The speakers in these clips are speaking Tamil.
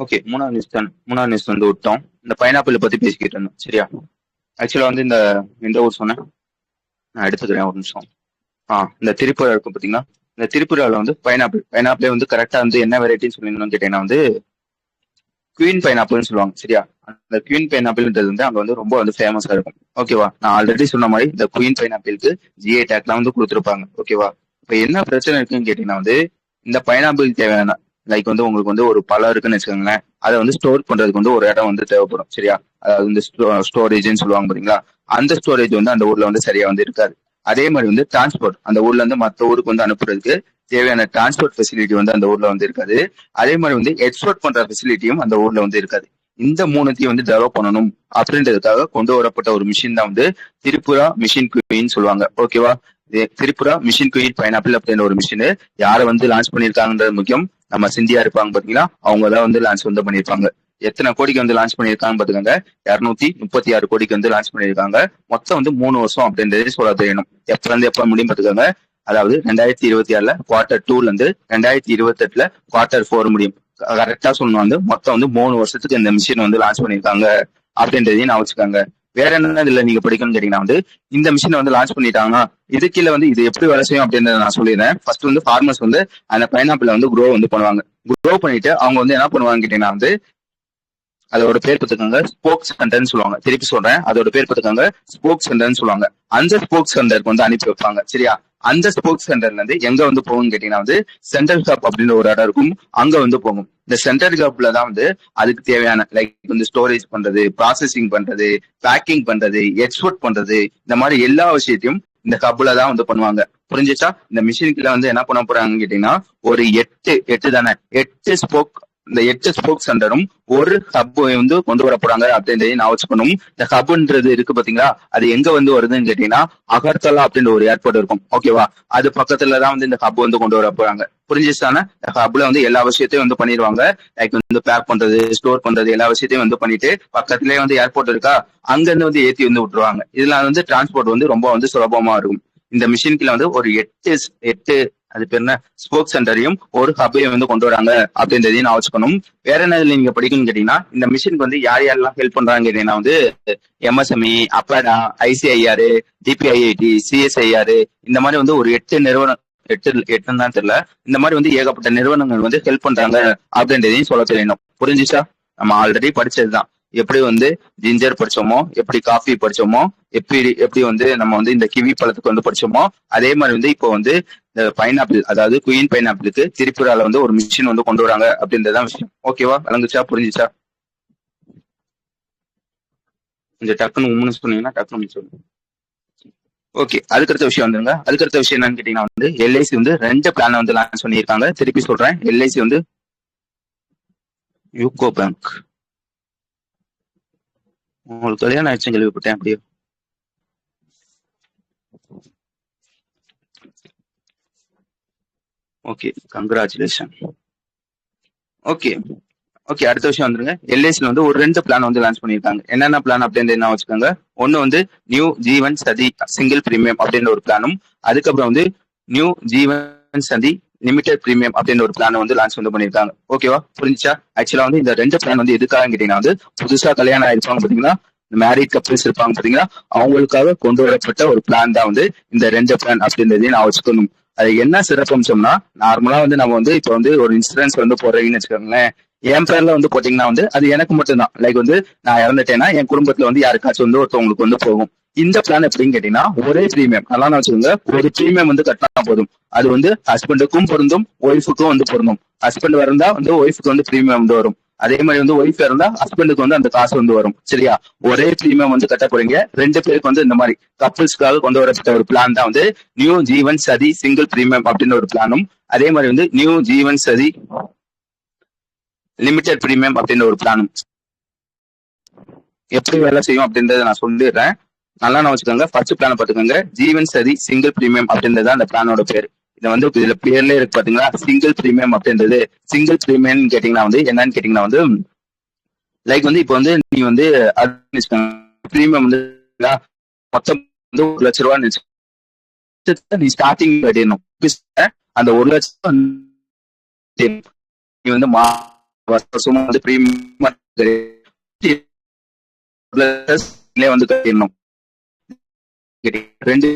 ஓகே. மூணாவது நியூஸ் வந்து விட்டோம். இந்த பைனாப்பிள் பத்தி பேசிக்கிட்டு இருந்தோம். சரியா? ஆக்சுவலா வந்து இந்த எந்த ஊர் சொன்னேன்? நான் எடுத்துக்கிறேன் ஒரு நிமிஷம். இந்த திரிபுரா இருக்கும் பாத்தீங்கன்னா, இந்த திரிபுரால வந்து பைனாப்பிளே வந்து கரெக்டா வந்து என்ன வெரைட்டின்னு சொல்லணும்னு கேட்டீங்கன்னா வந்து குவீன் பைனாப்பிள்னு சொல்லுவாங்க. சரியா? அந்த குவீன் பைனாப்பிள்ன்றது வந்து அங்க வந்து ரொம்ப வந்து ஃபேமஸா இருக்கும். ஓகேவா? நான் ஆல்ரெடி சொன்ன மாதிரி இந்த குவீன் பைனாப்பிளுக்கு ஜிஐ டேக்லாம் வந்து கொடுத்துருப்பாங்க. ஓகேவா? இப்ப என்ன பிரச்சனை இருக்குன்னு கேட்டீங்கன்னா வந்து இந்த பைனாப்பிள் தேவையான லைக் வந்து உங்களுக்கு வந்து ஒரு பழம் இருக்குன்னு வச்சுக்கோங்களேன், அதை வந்து ஸ்டோர் பண்றதுக்கு வந்து ஒரு இடம் வந்து தேவைப்படும். சரியா? அதாவது இந்த ஸ்டோரேஜ்னு சொல்லுவாங்க பாத்தீங்களா, அந்த ஸ்டோரேஜ் வந்து அந்த ஊர்ல வந்து சரியா வந்து இருக்காது. அதே மாதிரி வந்து டிரான்ஸ்போர்ட் அந்த ஊர்ல இருந்து மற்ற ஊருக்கு வந்து அனுப்புறதுக்கு தேவையான டிரான்ஸ்போர்ட் ஃபெசிலிட்டி வந்து அந்த ஊர்ல வந்து இருக்காது. அதே மாதிரி வந்து எக்ஸ்போர்ட் பண்ற ஃபெசிலிட்டியும் அந்த ஊர்ல வந்து இருக்காது. இந்த மூணுத்தையும் வந்து டெவலப் பண்ணணும் அப்படின்றதுக்காக கொண்டு வரப்பட்ட ஒரு மிஷின் தான் வந்து திரிபுரா மிஷின் குயின் சொல்லுவாங்க. ஓகேவா? திரிபுரா மிஷின் குயின் பைனாப்பிள் அப்படின்ற ஒரு மிஷின் யாரை வந்து லான்ச் பண்ணிருக்காங்கன்றது முக்கியம். நம்ம சிந்தியா இருப்பாங்க பாத்தீங்களா, அவங்க தான் வந்து லான்ச் வந்து பண்ணிருப்பாங்க. எத்தனை கோடிக்கு வந்து லான்ச் பண்ணிருக்காங்க பாத்துக்கோங்க, 236 கோடிக்கு வந்து லான்ச் பண்ணிருக்காங்க. மொத்தம் வந்து 3 வருஷம் அப்படின்றதே சொல்ல தெரியணும். எப்ப இருந்து எப்ப முடியும் பாத்துக்கோங்க. அதாவது 2026 Q2 இருந்து 2028 Q4 முடியும். கரெக்டா சொல்லணும் வந்து மொத்தம் வந்து 3 வருஷத்துக்கு இந்த மிஷின் வந்து லான்ச் பண்ணிருக்காங்க அப்படின்றதையும் நான் வச்சுக்காங்க. வேற என்ன இதுல நீங்க படிக்கணும்னு கேட்டீங்கன்னா வந்து இந்த மிஷினை வந்து லான்ச் பண்ணிட்டாங்கன்னா இது கீழே வந்து இது எப்படி வேலை செய்யும் அப்படின்றத நான் சொல்லிடுறேன். ஃபர்ஸ்ட் வந்து ஃபார்மர்ஸ் வந்து அந்த பைனாப்பிள வந்து க்ரோ வந்து பண்ணுவாங்க. க்ரோ பண்ணிட்டு அவங்க வந்து என்ன பண்ணுவாங்க கேட்டீங்கன்னா வந்து அதோட பேர் பார்த்துக்கோங்க ஸ்போக் சென்டர்னு சொல்லுவாங்க. திருப்பி சொல்றேன், அதோட பேர் பார்த்துக்கோங்க ஸ்போக் சென்டர்னு சொல்லுவாங்க. அந்த ஸ்போக் சென்டருக்கு வந்து அனுப்பி வைப்பாங்க. சரியா? அந்த ஸ்போக் சென்டர்ல இருந்து எங்க வந்து போகும்னு கேட்டீங்கன்னா வந்து சென்ட்ரல் ஹப் அப்படின்ற ஒரு இடம் இருக்கும், அங்க வந்து போகும். இந்த சென்ட்ரல் ஹப்ல தான் வந்து அதுக்கு தேவையான லைக் வந்து ஸ்டோரேஜ் பண்றது, ப்ராசஸிங் பண்றது, பேக்கிங் பண்றது, எக்ஸ்போர்ட் பண்றது, இந்த மாதிரி எல்லா விஷயத்தையும் இந்த ஹப்ல தான் வந்து பண்ணுவாங்க. புரிஞ்சுச்சா? இந்த மிஷினுக்குள்ள வந்து என்ன பண்ண போறாங்கன்னு கேட்டீங்கன்னா ஒரு எட்டு ஸ்போக், இந்த 8 ஸ்போக் சென்டரும் ஒரு ஹப் வந்து கொண்டு வர போறாங்க அப்படின்றதையும் நான் வச்சுக்கணும். இந்த ஹப்ன்றது இருக்கு பாத்தீங்களா, அது எங்க வந்து வருதுன்னு கேட்டீங்கன்னா அகர்தலா அப்படின்ற ஒரு ஏர்போர்ட் இருக்கும். ஓகேவா? அது பக்கத்துலதான் வந்து இந்த ஹப் வந்து கொண்டு வர போறாங்க. புரிஞ்சிச்சானே? ஹப்ல வந்து எல்லா விஷயத்தையும் வந்து பண்ணிடுவாங்க. லைக் வந்து பேக் பண்றது, ஸ்டோர் பண்றது, எல்லா விஷயத்தையும் வந்து பண்ணிட்டு பக்கத்துலயே வந்து ஏர்போர்ட் இருக்கா, அங்க இருந்து வந்து ஏத்தி வந்து விட்டுருவாங்க. இதுல வந்து டிரான்ஸ்போர்ட் வந்து ரொம்ப வந்து சுலபமா இருக்கும். இந்த மிஷின்குள்ள வந்து ஒரு எட்டு அது பேர் என்ன ஸ்போக் சென்டரையும் ஒரு ஹப்பையும் வந்து கொண்டு வராங்க அப்படின்றதையும் நான் வச்சுக்கணும். வேற என்ன இதுல நீங்க படிக்கணும்னு கேட்டீங்கன்னா இந்த மிஷினுக்கு வந்து யார் யாரெல்லாம் ஹெல்ப் பண்றாங்க கேட்டீங்கன்னா வந்து எம்எஸ்எம்இ, அப்பாடா, ஐசிஐஆர், டிபிஐஐடி, சிஎஸ்ஐஆர், இந்த மாதிரி வந்து ஒரு 8 நிறுவனம், எட்டுன்னு தான் தெரியல, இந்த மாதிரி வந்து ஏகப்பட்ட நிறுவனங்கள் வந்து ஹெல்ப் பண்றாங்க அப்படின்றதையும் சொல்ல தெரியணும். புரிஞ்சுச்சா? நம்ம ஆல்ரெடி படிச்சதுதான். எப்படி வந்து ஜிஞ்சர் படிச்சோமோ, எப்படி காஃபி படிச்சோமோ, எப்படி வந்து நம்ம வந்து இந்த கிவி பழத்துக்கு வந்து படிச்சோமோ, அதே மாதிரி வந்து இப்போ வந்து இந்த பைனாப்பிள் அதாவது குயின் பைனாப்பிளுக்கு திரிபுரால வந்து ஒரு மிஷின் வந்து கொண்டு வராங்க அப்படின்றதான் விஷயம். ஓகேவா? விளங்குச்சா? புரிஞ்சுச்சா? கொஞ்சம் டக்குன்னு உம்முன்னு சொன்னீங்கன்னா டக்குன்னு சொல்லுங்க. ஓகே. அதுக்கடுத்த விஷயம் வந்துருங்க. அதுக்கடுத்த விஷயம் என்னன்னு கேட்டீங்கன்னா வந்து எல்ஐசி வந்து 2 பிளான் வந்து லான்ச் பண்ணியிருக்காங்க. திருப்பி சொல்றேன், எல்ஐசி வந்து யூகோ பேங்க். உங்களுக்கு கல்யாணம் ஆயிடுச்சு கேள்விப்பட்டேன், அப்படியே. Okay, congratulation. Okay okay. அடுத்த விஷயம் வந்துருங்க. எல்ஐசில வந்து ஒரு 2 பிளான் வந்து லான்ச் பண்ணியிருக்காங்க. என்னென்ன பிளான் அப்படின்னு என்ன வச்சுக்கோங்க. ஒன்னு வந்து நியூ ஜீவன் சதி சிங்கிள் பிரீமியம் அப்படின்ற ஒரு பிளானும், அதுக்கப்புறம் வந்து நியூ ஜீவன் சதி லிமிடெட் பிரீமியம் அப்படின்ற ஒரு பிளான் வந்து லான்ச் வந்து பண்ணியிருக்காங்க. ஓகேவா? புரிஞ்சுச்சா? ஆக்சுவலா வந்து இந்த 2 பிளான் வந்து எதுக்காக கேட்டீங்கன்னா வந்து புதுசா கல்யாணம் ஆயிருப்பாங்க பாத்தீங்களா, மேரிட் கப்பிள்ஸ் இருப்பாங்க பாத்தீங்களா, அவங்களுக்காக கொண்டு வரப்பட்ட ஒரு பிளான் தான் வந்து இந்த 2 பிளான் அப்படின்றதையும் நான் வச்சுக்கணும். அது என்ன சிறப்பம்சம்னா, நார்மலா வந்து நம்ம வந்து இப்போ வந்து ஒரு இன்சூரன்ஸ் வந்து போடுறீங்கன்னு வச்சுக்கோங்களேன், என் பேர்ல வந்து போட்டீங்கன்னா வந்து அது எனக்கு மட்டும்தான். லைக் வந்து நான் இறந்துட்டேன்னா என் குடும்பத்துல வந்து யாருக்காச்சும் வந்து ஒருத்தவங்களுக்கு வந்து போகும். இந்த பிளான் எப்படின்னு கேட்டீங்கன்னா ஒரே பிரீமியம், நல்லா வச்சுக்கோங்க, ஒரு பிரீமியம் வந்து கட்டினா போதும். அது வந்து ஹஸ்பண்டுக்கும் பொருந்தும், ஒய்ஃபுக்கும் வந்து பொருந்தும். ஹஸ்பண்ட் இருந்தா வந்து ஒய்ஃபுக்கு வந்து பிரீமியம் வந்து வரும். அதே மாதிரி வந்து ஒய்ஃப் இருந்தா ஹஸ்பண்டுக்கு வந்து அந்த காசு வந்து வரும். சரியா? ஒரே பிரீமியம் வந்து கட்ட போறீங்க. 2 பேருக்கு வந்து இந்த மாதிரி கப்பிள்ஸ்க்காக கொண்டு வரப்பட்ட ஒரு பிளான் தான் வந்து நியூ ஜீவன் சதி சிங்கிள் பிரீமியம் அப்படின்னு ஒரு பிளானும், அதே மாதிரி வந்து நியூ ஜீவன் சதி லிமிடெட் பிரீமியம் அப்படின்னு ஒரு பிளானும். எப்படி வேலை செய்யும் அப்படின்றத நான் சொல்லிடுறேன், நல்லா நான் வச்சுக்கோங்க. ஃபர்ஸ்ட் பிளான் பாத்துக்கோங்க, ஜீவன் சதி சிங்கிள் பிரீமியம் அப்படின்றது அந்த பிளானோட பேர். இதை வந்து இதுல பேர்ல இருக்கு பாத்தீங்களா, சிங்கிள் பிரீமியம் அப்படின்றது. சிங்கிள் பிரீமியம் கேட்டீங்கன்னா வந்து என்னன்னு கேட்டீங்கன்னா வந்து லைக் வந்து இப்போ வந்து நீ வந்து பிரீமியம் வந்து மொத்தம் வந்து 1 லட்ச ரூபா நீ ஸ்டார்டிங் கட்டிடணும். அந்த 1 லட்சம் நீ வந்து வருஷமா வந்து பிரீமியம் வந்து கட்டிடணும். ரெண்டு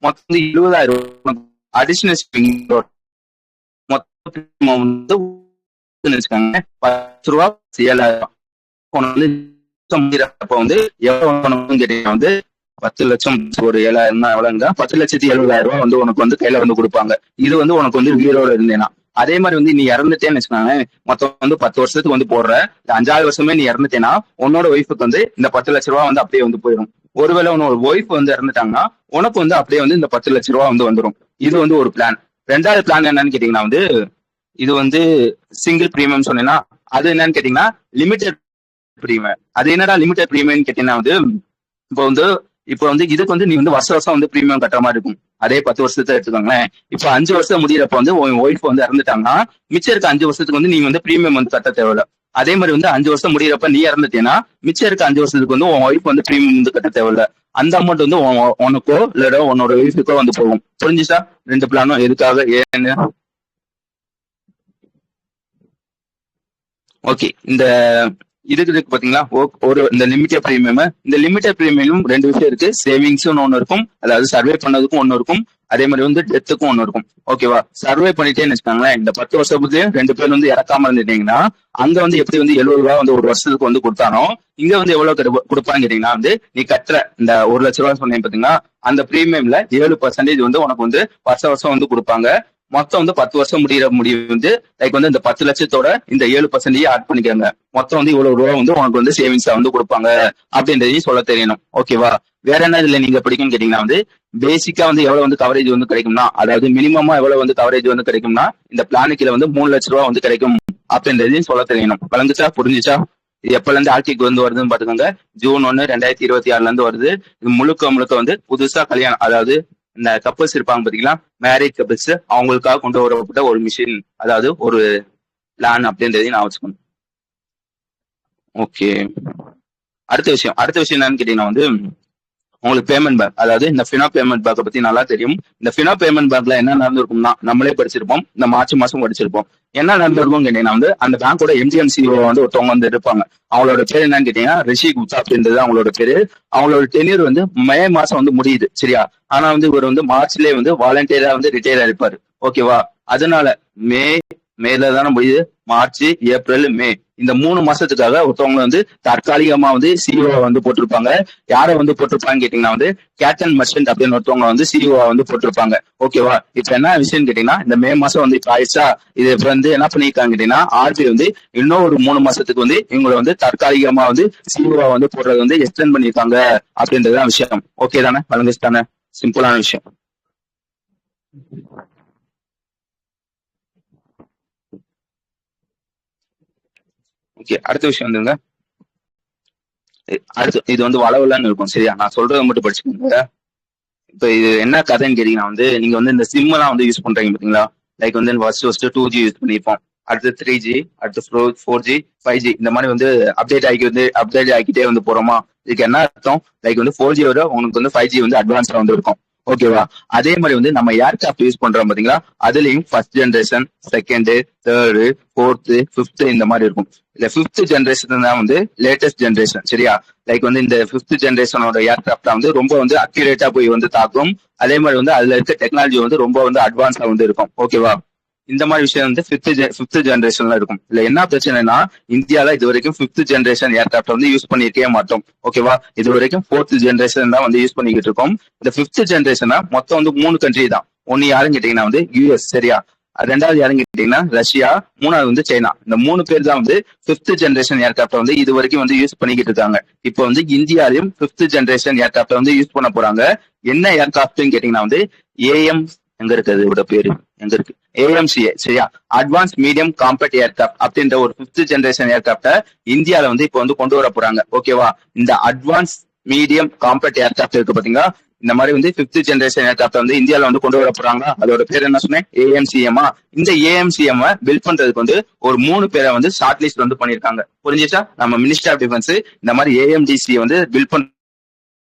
மொத்தம் 70,000 அடிஷனல் மொத்தம் வந்து 10 ரூபா 7,000 வந்து எவ்வளவு கேட்டீங்கன்னா வந்து 10 லட்சம் ஒரு 7,000 எவ்வளவுங்க 10,70,000 ரூபாய் வந்து உனக்கு வந்து கையில வந்து கொடுப்பாங்க. இது வந்து உனக்கு வந்து உயிரோட இருந்தேன்னா. அதே மாதிரி வந்து நீ இறந்துட்டேன்னு வச்சுக்காங்க, மொத்தம் வந்து 10 வருஷத்துக்கு வந்து போடுற 5வது வருஷமே நீ இறந்துட்டேன்னா உன்னோட ஒய்ஃபுக்கு வந்து இந்த 10 லட்ச ரூபா வந்து அப்படியே வந்து போயிடும். ஒருவேளை உன்னோட ஒய்ஃப் வந்து இறந்துட்டாங்கன்னா உனக்கு வந்து அப்படியே வந்து இந்த 10 லட்ச ரூபா வந்து வந்துடும். இது வந்து ஒரு பிளான். 2வது பிளான் என்னன்னு கேட்டீங்கன்னா வந்து இது வந்து சிங்கிள் பிரீமியம் சொன்னீங்கன்னா அது என்னன்னு கேட்டீங்கன்னா லிமிடெட் பிரீமியம். அது என்னடா லிமிடெட் பிரீமியம் கேட்டீங்கன்னா வந்து இப்போ வந்து இதுக்கு வந்து நீ வந்து வருஷம் வந்து பிரீமியம் கட்டுற மாதிரி இருக்கும். அதே 10 வருஷத்தை எடுத்துக்கோங்களேன். இப்போ 5 வருஷம் முடியறப்ப வந்து உன் ஒய்ஃப் வந்து இறந்துட்டாங்கன்னா மிச்சம் இருக்க 5 வருஷத்துக்கு வந்து நீ வந்து பிரீமியம் வந்து கட்ட தேவையில்ல. அதே மாதிரி வந்து 5 வருஷம் முடியறப்ப நீ இறந்துட்டேன்னா மிச்சம் இருக்க 5 வருஷத்துக்கு வந்து உன் ஒய்ஃப் வந்து பிரீமியம் வந்து கட்ட தேவையில்ல. அந்த அமௌண்ட் வந்து உனக்கோ இல்ல உன்னோட ஒய்ஃபுக்கோ வந்து போகும். புரிஞ்சுச்சா 2 பிளானும் எதுக்காக ஏன்னு? ஓகே, இந்த இதுக்கு பாத்தீங்களா ஒரு இந்த லிமிட்டட் பிரீமியம். இந்த லிமிட்டட் பிரீமியம் 2 விஷயம் இருக்கு. சேவிங்ஸ்னு ஒண்ணு இருக்கும், அதாவது சர்வே பண்ணதுக்கும் ஒண்ணு இருக்கும், அதே மாதிரி வந்து டெத்துக்கும் ஒண்ணு இருக்கும். ஓகேவா? சர்வே பண்ணிட்டேன்னு வச்சுக்காங்களேன், இந்த 10 வருஷத்துலயும் 2 பேர் வந்து இறக்காம இருந்துட்டீங்கன்னா அங்க வந்து எப்படி வந்து 70 ரூபாய் வந்து ஒரு வருஷத்துக்கு வந்து கொடுத்தானோ இங்க வந்து எவ்வளவு கொடுப்பான்னு கேட்டீங்கன்னா வந்து நீ கட்டுற இந்த 1 லட்ச ரூபாய் சொன்னீங்க பாத்தீங்கன்னா அந்த பிரீமியம்ல 7% வந்து உனக்கு வந்து வருஷம் வந்து கொடுப்பாங்க. மொத்தம் வந்து 10 வருஷம் முடிவு வந்து லைக் வந்து இந்த 10 லட்சத்தோட இந்த 7% ஆட் பண்ணிக்காங்க. மொத்தம் வந்து இவ்வளவு ரூபா வந்து உனக்கு வந்து சேவிங்ஸா வந்து கொடுப்பாங்க அப்படின்றதையும் சொல்ல தெரியணும். ஓகேவா? வேற என்ன இதுல நீங்க படிக்கணும்னு கேட்டீங்கன்னா வந்து பேசிக்கா வந்து எவ்வளவு வந்து கவரேஜ் வந்து கிடைக்கும்னா, அதாவது மினிமமா எவ்வளவு வந்து கவரேஜ் வந்து கிடைக்கும்னா இந்த பிளானுக்கு வந்து 3 லட்ச ரூபா வந்து கிடைக்கும் அப்படின்றதையும் சொல்ல தெரியணும். வழங்குச்சா? புரிஞ்சுச்சா? இது எப்பல இருந்து ஆட்சிக்கு வந்து வருதுன்னு பாத்துக்கோங்க. ஜூன் 1 2026 இருந்து வருது. இது முழுக்க வந்து புதுசா கல்யாணம், அதாவது இந்த கப்பல்ஸ் இருப்பாங்க பாத்தீங்களா, மேரேஜ் கப்பல்ஸ், அவங்களுக்காக கொண்டு வரப்பட்ட ஒரு மிஷின், அதாவது ஒரு பிளான் அப்படின்றதையும் நான் வச்சுக்கணும். ஓகே, அடுத்த விஷயம் என்னன்னு கேட்டீங்கன்னா வந்து உங்களுக்கு பேமெண்ட் பேங்க், அதாவது இந்த ஃபினோ பேமெண்ட் பேங்கை பத்தி நல்லா தெரியும். இந்த ஃபினோ பேமெண்ட் பேங்க்ல என்ன நடந்திருக்கும்னா நம்மளே படிச்சிருப்போம், இந்த மார்ச் மாசம் படிச்சிருப்போம். என்ன நடந்திருக்கும் கேட்டீங்கன்னா வந்து அந்த பேங்கோட எம்ஜிஎம் சிஓ வந்து ஒருத்தவங்க வந்து இருப்பாங்க. அவங்களோட பேர் என்னன்னு கேட்டீங்கன்னா ரிஷி குப்தா அப்படின்றது அவங்களோட பேரு. அவங்களோட டென்யூர் வந்து மே மாசம் வந்து முடியுது, சரியா? ஆனா வந்து இவர் வந்து மார்ச்லயே வந்து வாலண்டியரா வந்து ரிட்டையர் ஆயிருப்பாரு. ஓகேவா? அதனால மேல தானே முடியுது, மார்ச், ஏப்ரல், மே, இந்த 3 மாசத்துக்காக ஒருத்தவங்க வந்து தற்காலிகமா வந்து சிஇஓ வந்து போட்டிருப்பாங்க. யாரை வந்து போட்டிருப்பாங்க கேட்டீங்கன்னா வந்து கேப்டன் மர்ச்சன்ட் அப்படின்னு ஒருத்தவங்க வந்து சிஇஓ வந்து போட்டிருப்பாங்க. ஓகேவா? இப்ப என்ன விஷயம் கேட்டீங்கன்னா இந்த மே மாசம் வந்து இப்ப ஆயிடுச்சா, இது இப்ப வந்து என்ன பண்ணிருக்காங்க கேட்டீங்கன்னா ஆர்பிஐ வந்து இன்னும் ஒரு 3 மாசத்துக்கு வந்து இவங்களை வந்து தற்காலிகமா வந்து சிஇஓ வந்து போடுறது வந்து எக்ஸ்டெண்ட் பண்ணிருக்காங்க அப்படின்றதுதான் விஷயம். ஓகே தானே? வழங்குச்சு தானே? சிம்பிளான விஷயம். ஓகே, அடுத்த விஷயம் வந்துங்க. அடுத்து இது வந்து வளவலன்னு இருக்கும், சரியா? நான் சொல்றதை மட்டும் படிச்சுக்கோங்க. இப்ப இது என்ன கதைன்னு கேட்டீங்கன்னா வந்து நீங்க வந்து இந்த சிம் எல்லாம் வந்து யூஸ் பண்றீங்க பாத்தீங்களா, லைக் வந்து ஃபர்ஸ்ட் 2G யூஸ் பண்ணிருப்போம், அடுத்து 3G, அடுத்து 4G, 5G, இந்த மாதிரி வந்து அப்டேட் ஆகிக்கிட்டே வந்து போறோமா. இதுக்கு என்ன அர்த்தம்? லைக் வந்து 4G விட உங்களுக்கு வந்து 5G வந்து அட்வான்ஸ்டா வந்து இருக்கும். ஓகேவா? அதே மாதிரி வந்து நம்ம ஏர்கிராஃப்ட் யூஸ் பண்றோம் பாத்தீங்களா, அதுலயும் first generation, second, third, fourth, fifth இந்த மாதிரி இருக்கும். இல்ல 5th ஜென்ரேஷன் தான் வந்து லேட்டஸ்ட் ஜென்ரேஷன், சரியா? லைக் வந்து இந்த 5th ஜென்ரேஷனோட ஏர்கிராஃப்ட் வந்து ரொம்ப வந்து அக்யூரேட்டா போய் வந்து தாக்கும். அதே மாதிரி வந்து அதுல இருக்க டெக்னாலஜி வந்து ரொம்ப வந்து அட்வான்ஸா வந்து இருக்கும். ஓகேவா? இந்த மாதிரி விஷயம் வந்து 5th ஜென்ரேஷன்ல இருக்கும். இல்ல என்ன பிரச்சனைனா இந்தியால இது வரைக்கும் 5th ஜென்ரேஷன் ஏர்கிராஃப்ட் வந்து யூஸ் பண்ணிருக்கவே மாட்டோம். ஓகேவா? இது வரைக்கும் 4th ஜென்ரேஷன் தான் வந்து யூஸ் பண்ணிக்கிட்டு இருக்கோம். இந்த 5th ஜென்ரேஷனா மொத்தம் வந்து 3 கண்ட்ரி தான். ஒன்னு யாருன்னு கேட்டீங்கன்னா வந்து யூஎஸ், சரியா? ரெண்டாவது யாருன்னு கேட்டீங்கன்னா ரஷ்யா, மூணாவது வந்து சைனா. இந்த 3 பேர் தான் வந்து 5th ஜெனரேஷன் ஏர்கிராப்ட வந்து இது வரைக்கும் வந்து யூஸ் பண்ணிக்கிட்டு இருக்காங்க. இப்போ வந்து இந்தியாலையும் 5th ஜெனரேஷன் ஏர்கிராப்ட வந்து யூஸ் பண்ண போறாங்க. என்ன ஏர்கிராப்ட்னு கேட்டீங்கன்னா வந்து ஏஎம் எங்க இருக்கு, அதோட பேரு எங்க இருக்கு, ஏஎம்சிஏ, சரியா, அட்வான்ஸ் மீடியம் காம்பேக்ட் ஏர்கிராப்ட் அப்படின்ற ஒரு 5th ஜெனரேஷன் ஏர்கிராப்ட இந்தியால வந்து இப்போ வந்து கொண்டு வர போறாங்க. ஓகேவா? இந்த அட்வான்ஸ் மீடியம் காம்பேக்ட் ஏர்கிராப்ட் இருக்கு பாத்தீங்களா, இந்த மாதிரி வந்து 5th ஜெனரேஷன் ஏர்கிராப்ட் வந்து இந்தியால வந்து கொண்டு வர போறாங்க. அதோட பேர் என்ன சொன்னேன், ஏஎம்சிஎம். இந்த ஏஎம்சிஎம் பில்ட் பண்றதுக்கு வந்து ஒரு 3 பேரை வந்து ஷார்ட் லிஸ்ட் வந்து பண்ணிருக்காங்க. புரிஞ்சுச்சா? நம்ம மினிஸ்டர் ஆஃப் டிஃபென்ஸ் இந்த மாதிரி ஏஎம்டிசி வந்து பில்ட் பண்ற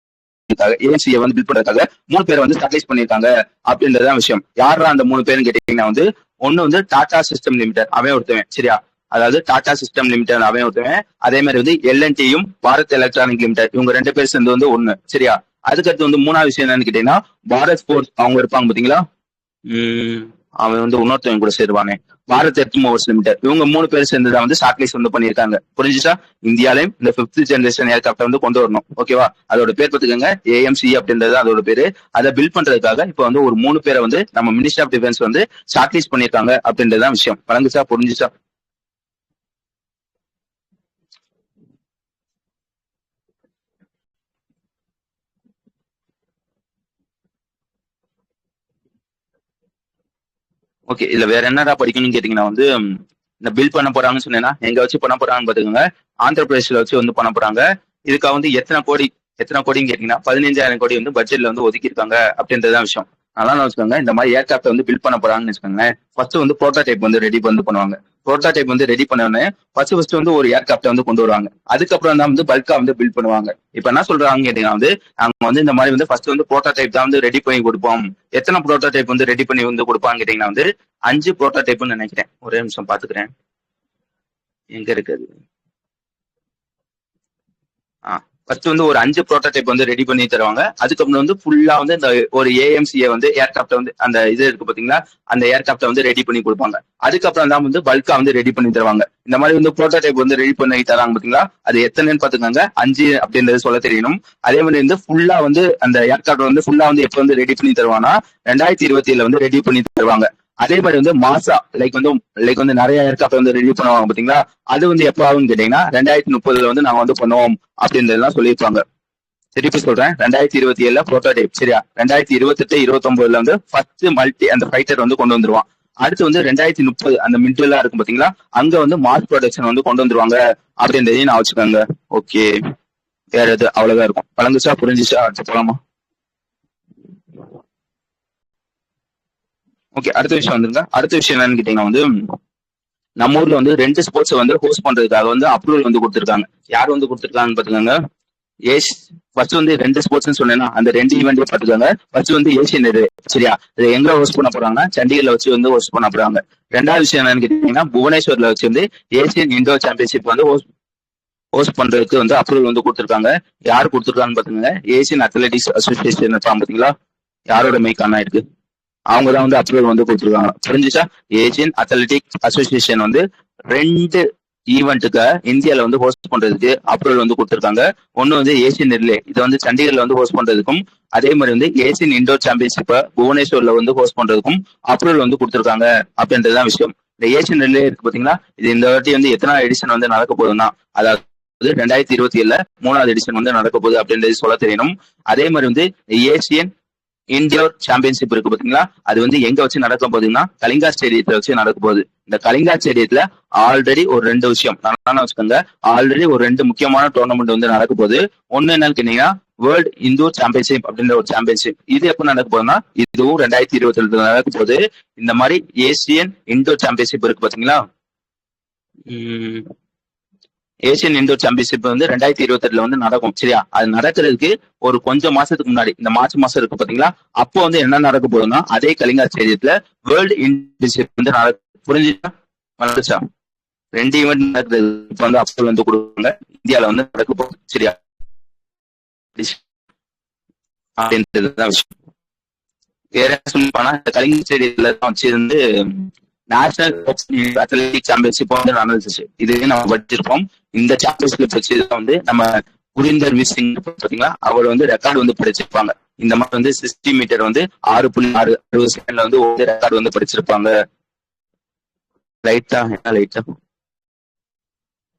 ஏஎம்சியை வந்து பில்ட் பண்றதுக்காக 3 பேரை வந்து ஷார்ட் லிஸ்ட் பண்ணிருக்காங்க அப்படின்றதுதான் விஷயம். யாரா அந்த 3 பேருன்னு கேட்டீங்கன்னா வந்து ஒண்ணு வந்து டாடா சிஸ்டம் லிமிடெட், அவன் ஒருத்தவன், சரியா, அதாவது டாடா சிஸ்டம் லிமிடெட் அவன் ஒருத்தவன். அதே மாதிரி வந்து எல்என்டியும் பாரத் எலக்ட்ரானிக் லிமிடெட், இவங்க 2 பேர் சேர்ந்து வந்து ஒண்ணு, சரியா. அதுக்கடுத்து வந்து 3வது விஷயம் என்னன்னு கேட்டீங்கன்னா பாரத் ஸ்போர்ட்ஸ், அவங்க இருப்பாங்க பாத்தீங்களா, அவன் வந்து இன்னொருத்தவங்க கூட சேருவானே, பாரத் எர்த் மூவர்ஸ் லிமிடெட், இவங்க 3 பேர் சேர்ந்துதான் வந்து ஷார்ட் லிஸ்ட் வந்து பண்ணிருக்காங்க. புரிஞ்சுச்சா? இந்தியாலையும் இந்த 5th ஜெனரேஷன் ஏர்கிராப்ட் வந்து கொண்டு வரணும். ஓகேவா? அதோட பேர் பார்த்துக்கோங்க, ஏஎம்சி அப்படின்றது அதோட பேரு. அதை பில்ட் பண்றதுக்காக இப்போ வந்து ஒரு 3 பேரை வந்து நம்ம மினிஸ்டர் ஆஃப் டிஃபென்ஸ் வந்து ஷார்ட் லிஸ்ட் பண்ணிருக்காங்க அப்படின்றதான் விஷயம். வழங்குச்சா? புரிஞ்சுச்சா? ஓகே, இதுல வேற என்னடா படிக்கணும்னு கேட்டீங்கன்னா வந்து இந்த பில் பண்ண போறாங்கன்னு சொன்னேன்னா எங்க வச்சு பண்ண போறாங்கன்னு பாத்துக்கோங்க, ஆந்திர பிரதேஷ்ல வச்சு வந்து பண்ண போறாங்க. இதுக்காக வந்து எத்தனை கோடின்னு கேட்டீங்கன்னா 15,000 கோடி வந்து பட்ஜெட்ல வந்து ஒதுக்கியிருக்காங்க அப்படின்றதான் விஷயம். நல்லா வச்சுக்கோங்க. இந்த மாதிரி ஏர்கிராப்ட் வந்து பில்ட் பண்ண போறாங்கன்னு வச்சுக்கோங்களேன், ஃபர்ஸ்ட் வந்து ப்ரோட்டோடைப் வந்து ரெடி வந்து பண்ணுவாங்க. ப்ரோட்டோடைப் வந்து ரெடி பண்ண ஃபர்ஸ்ட் வந்து ஒரு ஏர்கிராப்ட் வந்து கொண்டு வருவாங்க. அதுக்கப்புறம் தான் வந்து பல்கா வந்து பில்ட் பண்ணுவாங்க. இப்ப என்ன சொல்றாங்க கேட்டீங்கன்னா வந்து அவங்க வந்து இந்த மாதிரி வந்து ஃபர்ஸ்ட் வந்து ப்ரோட்டோடைப் தான் வந்து ரெடி பண்ணி கொடுப்போம். எத்தனை ப்ரோட்டோடைப் வந்து ரெடி பண்ணி வந்து கொடுப்பாங்க கேட்டீங்கன்னா வந்து 5 ப்ரோட்டோடைப்னு நினைக்கிறேன். ஒரே நிமிஷம் பாத்துக்கிறேன், எங்க இருக்குது. ஃபர்ஸ்ட் வந்து ஒரு 5 ப்ரோட்டோடைப் வந்து ரெடி பண்ணி தருவாங்க. அதுக்கப்புறம் வந்து ஃபுல்லா வந்து இந்த ஒரு ஏஎம்சியை வந்து ஏர்கிராப்ட் வந்து அந்த இது இருக்கு பாத்தீங்களா, அந்த ஏர்கிராப்ட வந்து ரெடி பண்ணி கொடுப்பாங்க. அதுக்கப்புறம் தான் வந்து பல்கா வந்து ரெடி பண்ணி தருவாங்க. இந்த மாதிரி வந்து ப்ரோட்டோடைப் வந்து ரெடி பண்ணி தராங்க பாத்தீங்களா, அது எத்தனைன்னு பாத்துக்கோங்க, 5 அப்படின்றது சொல்ல தெரியணும். அதே மாதிரி வந்து ஃபுல்லா வந்து அந்த ஏர்கிராப்ட் வந்து ஃபுல்லா வந்து எப்ப வந்து ரெடி பண்ணி தருவாங்கன்னா 2027 வந்து ரெடி பண்ணி தருவாங்க. அதே மாதிரி வந்து மாசா லைக் வந்து நிறைய ஏர்கிராப்ட் வந்து ரெடி பண்ணுவாங்க பாத்தீங்களா, அது வந்து எப்ப ஆகும்னு கேட்டீங்கன்னா 2030 வந்து நாங்க வந்து பண்ணுவோம் அப்படின்றதுலாம் சொல்லியிருப்பாங்க. திருப்பி சொல்றேன், 2027 ப்ரோட்டோடைப், சரியா. 2028, 29 வந்து ஃபர்ஸ்ட் மல்டி அந்த ஃபைட்டர் வந்து கொண்டு வந்துருவான். அடுத்து வந்து 2030 அந்த மிட்லாம் இருக்கும் பாத்தீங்களா, அங்க வந்து மாஸ் ப்ரொடக்ஷன் வந்து கொண்டு வந்துருவாங்க அப்படின்றதையும் நான் வச்சுக்கோங்க. ஓகே, வேற எது அவ்வளவுதான் இருக்கும். வழங்குச்சா? புரிஞ்சுச்சா? அடுத்து போலாமா? ஓகே, அடுத்த விஷயம் வந்துருங்க. அடுத்த விஷயம் என்னன்னு கேட்டீங்கன்னா வந்து நம்ம ஊர்ல வந்து 2 ஸ்போர்ட்ஸ் வந்து ஹோஸ்ட் பண்றதுக்காக வந்து அப்ரூவல் வந்து கொடுத்துருக்காங்க. யார் வந்து கொடுத்துருக்காங்கன்னு பாத்துக்கோங்க, ஏஷ் ஃபர்ஸ்ட் வந்து 2 ஸ்போர்ட்ஸ் சொன்னேன்னா அந்த 2 ஈவெண்ட் பாத்துக்கோங்க. ஃபர்ஸ்ட் வந்து ஏசியன் இது, சரியா, இது எங்க ஹோஸ்ட் பண்ண போறாங்கன்னா சண்டிகர்ல வச்சு வந்து ஹோஸ்ட் பண்ண போறாங்க. ரெண்டாவது விஷயம் என்னன்னு கேட்டீங்கன்னா புவனேஸ்வர்ல வச்சு வந்து ஏசியன் இண்டோர் சாம்பியன்ஷிப் வந்து ஹோஸ்ட் பண்றதுக்கு வந்து அப்ரூவல் வந்து கொடுத்துருக்காங்க. யார் கொடுத்துருக்காங்கன்னு பாத்துக்கோங்க, ஏசியன் அத்லெட்டிக்ஸ் அசோசியேஷன் இருப்பாங்க பாத்தீங்களா, யாரோட மைக் ஆனா இருக்கு, அவங்க தான் வந்து அப்ரூவல் வந்து கொடுத்துருக்காங்க. புரிஞ்சுச்சா? ஏசியன் அத்லெட்டிக் அசோசியேஷன் வந்து 2 ஈவெண்ட்டுக்கு இந்தியால வந்து ஹோஸ்ட் பண்றதுக்கு அப்ரூவல் வந்து கொடுத்துருக்காங்க. ஒன்னு வந்து ஏசியன் ரிலே, இதை வந்து சண்டிகர்ல வந்து ஹோஸ்ட் பண்றதுக்கும், அதே மாதிரி வந்து ஏசியன் இண்டோர் சாம்பியன்ஷிப்பை புவனேஸ்வர்ல வந்து ஹோஸ்ட் பண்றதுக்கும் அப்ரூவல் வந்து கொடுத்துருக்காங்க அப்படின்றதுதான் விஷயம். இந்த ஏசியன் ரிலே இருக்கு பாத்தீங்களா, இது இந்த வாட்டி வந்து எத்தனை எடிஷன் வந்து நடக்க போகுதுன்னா, அதாவது 2027 3வது எடிஷன் வந்து நடக்க போகுது அப்படின்றது சொல்ல தெரியணும். அதே மாதிரி வந்து ஏசியன் இண்டோர் சாம்பியன்ஷிப் இருக்கு பாத்தீங்களா, அது வந்து எங்க வச்சு நடக்க போகுதுன்னா கலிங்கா ஸ்டேடியத்துல வச்சு நடக்க போகுது. இந்த கலிங்கா ஸ்டேடியத்துல ஆல்ரெடி ஒரு 2 விஷயம் நல்லா வச்சுக்கோங்க, ஆல்ரெடி ஒரு 2 முக்கியமான டோர்னமெண்ட் வந்து நடக்க போகுது. ஒன்னு என்னன்னு கேட்டீங்கன்னா வேர்ல்ட் இண்டோர் சாம்பியன்ஷிப் அப்படின்ற ஒரு சாம்பியன்ஷிப். இது எப்ப நடக்க போகுதுன்னா இதுவும் 2027 நடக்க போகுது. இந்த மாதிரி ஏசியன் இண்டோர் சாம்பியன்ஷிப் இருக்கு பாத்தீங்களா, ஏசியன் இண்டோர் சாம்பியன்ஷிப் வந்து 2028 வந்து நடக்கும், சரியா. அது நடக்கிறதுக்கு ஒரு கொஞ்சம் மாசத்துக்கு முன்னாடி இந்த மார்ச் மாசம் இருக்கு பாத்தீங்களா, அப்போ வந்து என்ன நடக்க போகுதுன்னா அதே கலிங்கா ஸ்டேடியத்துல வேர்ல்டு இண்டோர்ஷிப் வந்து புரிஞ்சுச்சா? வந்துச்சா? 2 ஈவெண்ட் நடக்கிறது இப்ப வந்து அப்ரூவல் வந்து கொடுப்பாங்க, இந்தியால வந்து நடக்க போகுது, சரியா. அப்படின்றதுதான் விஷயம். வேற சொல்லி போனா கலிங்கா ஸ்டேடியத்துல தான் வச்சு வந்து நேஷனல் அத்லெட்டிக் சாம்பியன்ஷிப் வந்து நடந்துச்சு. இதுவே நம்ம படிச்சிருப்போம். இந்த சாம்பியன்ஷிப் வச்சு வந்து நம்ம குரிந்தர் சிங் பாத்தீங்களா, அவர் வந்து ரெக்கார்டு வந்து படிச்சிருப்பாங்க. இந்த மாதிரி வந்து 60 மீட்டர் வந்து 6.6 செகண்ட்ல வந்து ரெக்கார்டு வந்து படிச்சிருப்பாங்க லைட்டா என்ன லைட்டா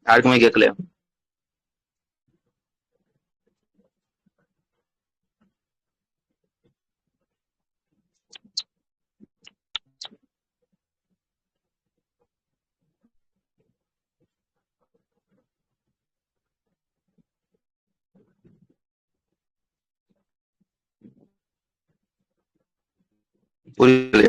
யாருக்குமே கேட்கலையா? புரியல.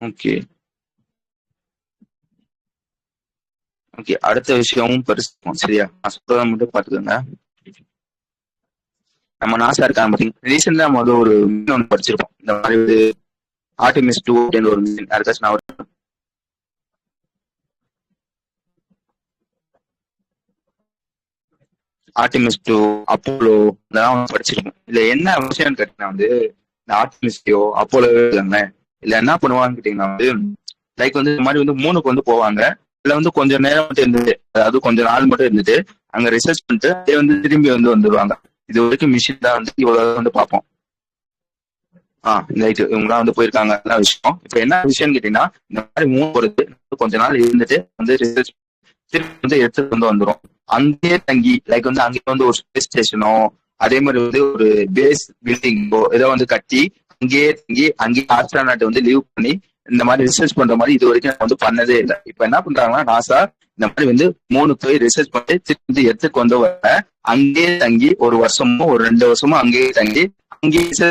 ஓகே ஓகே, அடுத்த விஷயமும் பெருசு சரியா? நான் சொல்றத மட்டும் பாத்துக்கோங்க. நம்ம நாசா இருக்காங்க பாத்தீங்கன்னா, ரீசெண்டா நம்ம வந்து ஒரு மீன் ஒன்று படிச்சிருப்போம். இந்த மாதிரி வந்து ஆர்டிமிஸ் 2 அப்படின்னு ஒரு மீன் யாருக்காச்சும் நான் ஆர்டிமிஸ் 2, அப்போலோ இதெல்லாம் படிச்சிருக்கோம். இதுல என்ன விஷயம்னு கேட்டீங்கன்னா வந்து இந்த ஆர்டிமிஸ்டையோ அப்போலோவோ இல்லைங்க, இல்ல என்ன பண்ணுவாங்கன்னு கேட்டீங்கன்னா வந்து லைக் வந்து இந்த மாதிரி வந்து மூணுக்கு வந்து போவாங்க. இதுல வந்து கொஞ்சம் நேரம் மட்டும் இருந்துட்டு, அதாவது கொஞ்சம் நாள் மட்டும் இருந்துட்டு அங்க ரிசர்ச் பண்ணிட்டு அதே வந்து திரும்பி வந்து வந்துருவாங்க. இது வரைக்கும் மிஷின் தான் வந்து இவ்வளவு வந்து பார்ப்போம். ரைட், இவங்கலாம் வந்து போயிருக்காங்க, நல்ல விஷயம். இப்ப என்ன விஷயம்னு கேட்டீங்கன்னா இந்த மாதிரி மூணு பொறுத்து கொஞ்ச நாள் இருந்துட்டு வந்து ரிசர்ச் திருப்பி வந்து எடுத்துட்டு வந்து வந்துரும். அங்கேயே தங்கி லைக் வந்து அங்கேயே வந்து ஒரு ஸ்பேஸ் ஸ்டேஷனோ அதே மாதிரி வந்து ஒரு பேஸ் பில்டிங்கோ ஏதோ வந்து கட்டி அங்கேயே தங்கி அங்கேயே ஆஸ்ட்ரானாட் வந்து லீவ் பண்ணி இந்த மாதிரி ரிசர்ச் பண்ற மாதிரி இது வரைக்கும் நான் வந்து பண்ணதே இல்லை. இப்ப என்ன பண்றாங்கன்னா நாசா இந்த மாதிரி வந்து மூணு போய் ரிசர்ச் பண்ணி திருப்பி எடுத்துட்டு வந்து வர அங்கேயே தங்கி ஒரு வருஷமோ ஒரு 2 வருஷமோ அங்கேயே தங்கி அங்கேயே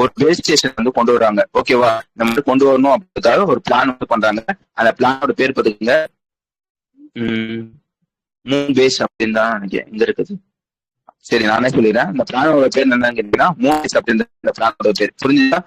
ஒரு பேஸ் ஸ்டேஷன் வந்து கொண்டு வராங்க. ஓகேவா? இந்த மாதிரி கொண்டு வரணும் அப்படின்றதுக்காக ஒரு பிளான் வந்து பண்றாங்க. அந்த பிளானோட பேர் பார்த்துக்கோங்க, மூன் பேஸ் அப்படின்னு தான் நினைக்கிறேன் இங்க இருக்குது. சரி, நானே சொல்லிடுறேன். இந்த பிளானோட பேர் என்னன்னு கேட்டீங்கன்னா மூன் பேஸ் அப்படின்ற இந்த பிளானோட பேர். புரிஞ்சுதா?